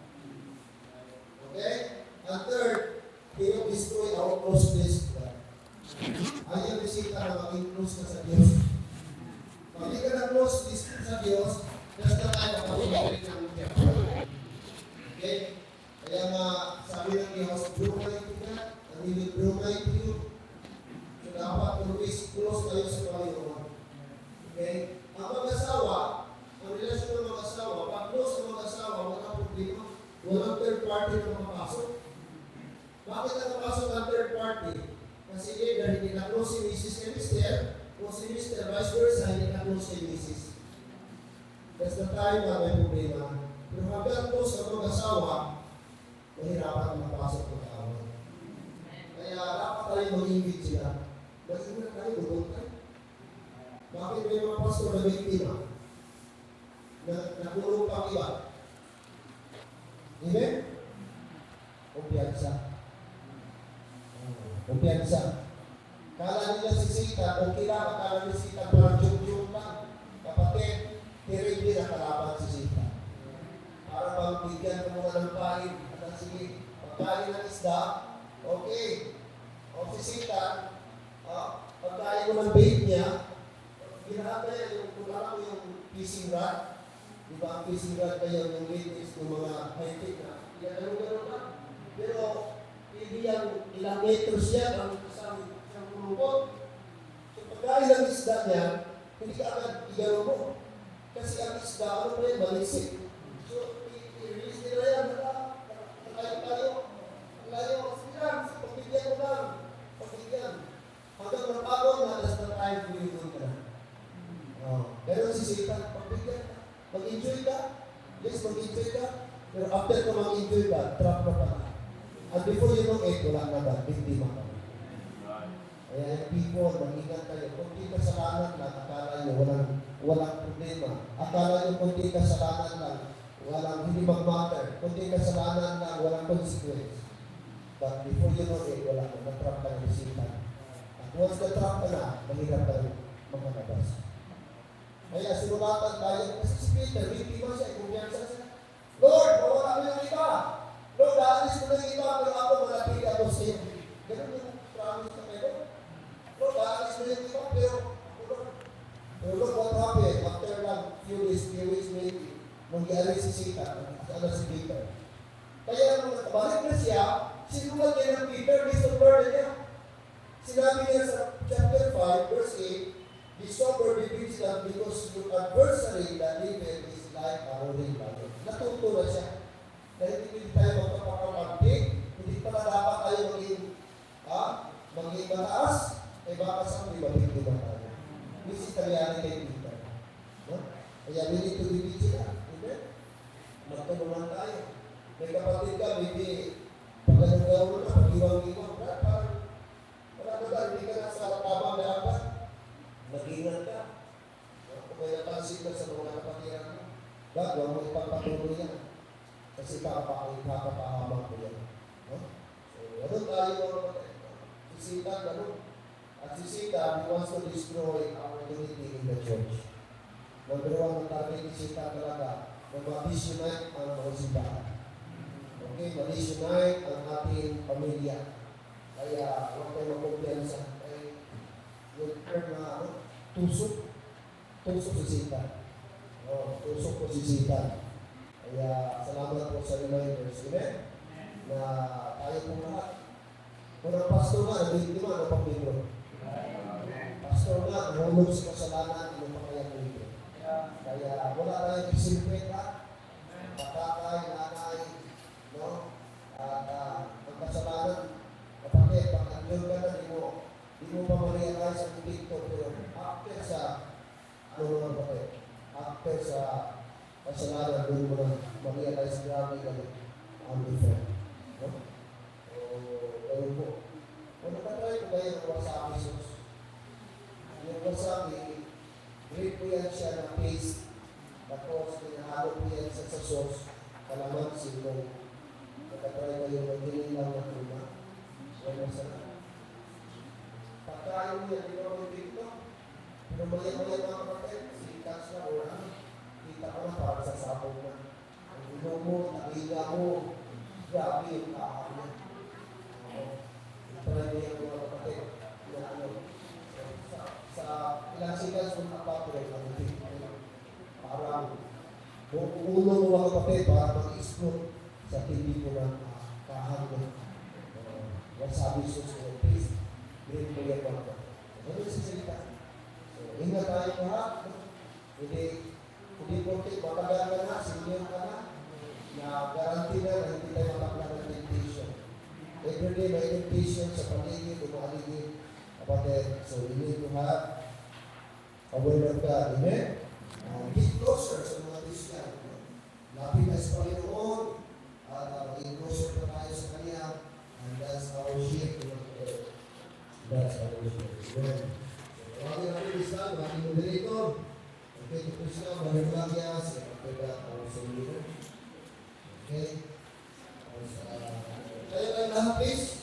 Okay? And third, he will destroy our closeness to God. Ayaw bisita na maging close ka sa Diyos. Pag hindi ka na close sa Diyos, basta tayo makapagpapalik ng Diyos. Okay? Kaya nga, sabi ng Diyos, draw nigh to God, and He will draw nigh to you. So dapat always close tayo sa Panginoon. Okay? Ang mag-asawa, ang relasyon ng mag-asawa, pag close ng mag-asawa, walang problema, walang third party na mapasok. Bakit nakapasok ang third party? Kasi either hindi na close si Mrs. kay Mr. o si Mr. vice versa, hindi na close kay Mrs. That's the time na may problema. Pero hanggang close ang mag-asawa, mahirapan ang mapasok ng tao. Kaya dapat tayo mag-invite sila. Bakit na tayo bubuntay? Bakit may mga pastor na biktima? Nakulong pang iba? Amen? Kumpiyansa. Kumpiyansa. Kala nila si Sita, kung kilala kala ni Sita, parang joke-joke lang. Kapatid, terribly na kalaban si Sita. Para bang bigyan ko muna ng pahin. At sige, pagkain ng isda, okay. O si Sita, pagkain mo ng bait niya, ginahan na yan, yung kumarang yung fishing rod. Diba ang fishing rod kaya yung latest ng mga high-tech na, gano'n lang. Pero, hindi yan ilang meters yan ang isang kulupot. So, pagkain ng isda niya, hindi ka agad igano mo. Kasi ang isda, ano pa yan, malisik. So, i-release nila yan, nakain tayo. Layo, sige lang, pagbigyan ko lang. Pagbigyan. Hanggang napagod na, that's the time for you to ka. Pero si Satan, pagbigyan ka. Mag-enjoy ka. Yes, mag-enjoy ka. Pero after ka mag-enjoy ka, trap ka pa. And before you know it, wala na ba? Biktima ka. Kaya people, mag-ingat kayo. Kung di kasalanan lang, akala nyo walang problema. Akala nyo kung di kasalanan lang, hindi mag-matter. Kung di kasalanan lang, walang consequence. But before you know it, wala na. Na-trap ka ng Satan. At once na-trap ka na, mahirap ka rin makalabas. Kaya sinulatan tayo, kasi si Peter, biktima siya, kumpiyansa siya. Lord, mawala mo yung iba. Lord, aalis mo na yung iba, pero ako malapit ako sa iyo. Ganun yung promise na kayo. Lord, aalis mo yung iba, pero Lord, Pero look what happened after lang few days, few weeks maybe, mangyari si Sita, si Peter. Kaya nung nakabalik na siya, sinulat niya ng Peter, based on word niya. Sinabi niya sa chapter 5, verse 8, be sober, be vigilant, because your adversary that liveth is like a roaring lion. Natuto na siya. Dahil hindi tayo magpapakamantik, hindi pala dapat tayo maging mataas, ay baka sa mga mabigyan tayo. This is the reality kay Peter. No? Kaya we need to be vigilant. Amen? Magtulungan tayo. May kapatid ka, maybe pag-alagaw na, pag-iwang-iwang, wala, hindi ka na sa tamang dapat. Mag-ingat ka. Kung may napansin ka sa mga kapatiran mo, huwag mo ipagpatuloy yan. Kasi kakapahamang ko yan. No? So, ano tayo mga kapatid? Sisitan, ano? At sisitan, he wants to destroy our unity in the church. Number one, ang target ni Sita talaga, na ma-disunite ang mga simbahan. Okay, ma-disunite ang ating pamilya. Kaya, huwag tayo magkumpiyansa. Ay, yung term na, tusok. Tusok si Sita. Tusok po si Sita. Kaya, salamat po sa reminders. Amen? Na tayo pong lahat. Unang pastor na, nabigit naman ang pamilyo. Pastor na, nahulog sa kasalanan, ano pa kaya nito. Kaya, wala tayong isilpeta. Patakay, nanay, no? At magkasalanan, kapatid, pag andun ka na, di mo pa ma-realize ang dito, pero after sa, after sa kasalanan, doon mo na ma-realize grabe ka ang different. No? So, gawin mo. Kung nakatry ko kayo ng wasabi sauce, yung wasabi, grade po yan siya ng paste, tapos pinahalo po yan sa sauce, kalaman, silong. Nakatry kayo ng dinilang na tuna. Wala sa pagkain mo yan, di ba mo dito? Pero maya-maya mga kapatid, sikas na o ano, kita ko na para sa sabong na. Ang ulo mo, tabiga mo, grabe yung kaahal niya. Try mo yan mga kapatid. Sa ilang sikas kung evaporate, parang ulo mo mga kapatid para mag-explode sa TV ko ng kahal mo. Wasabi sauce o paste, green po yan mga kapatid. Ano yung sisalita? So, ingat tayo lahat. Hindi porket matagal ka na, senior ka na guarantee na hindi tayo makakala ng temptation. Everyday may temptation sa paligid, umaligid, kapatid. So, we need to have a word of God. Amen? Get closer sa mga Christian. Lapit na sa Panginoon, at maging closer pa tayo sa Kanya. And that's our shift to the earth. That's our shift. Amen. Maraming natin Islam, maraming moderator. Okay, ito Islam, maraming Vlagyas, kapag our solution. Okay? Kaya tayo lahat, please.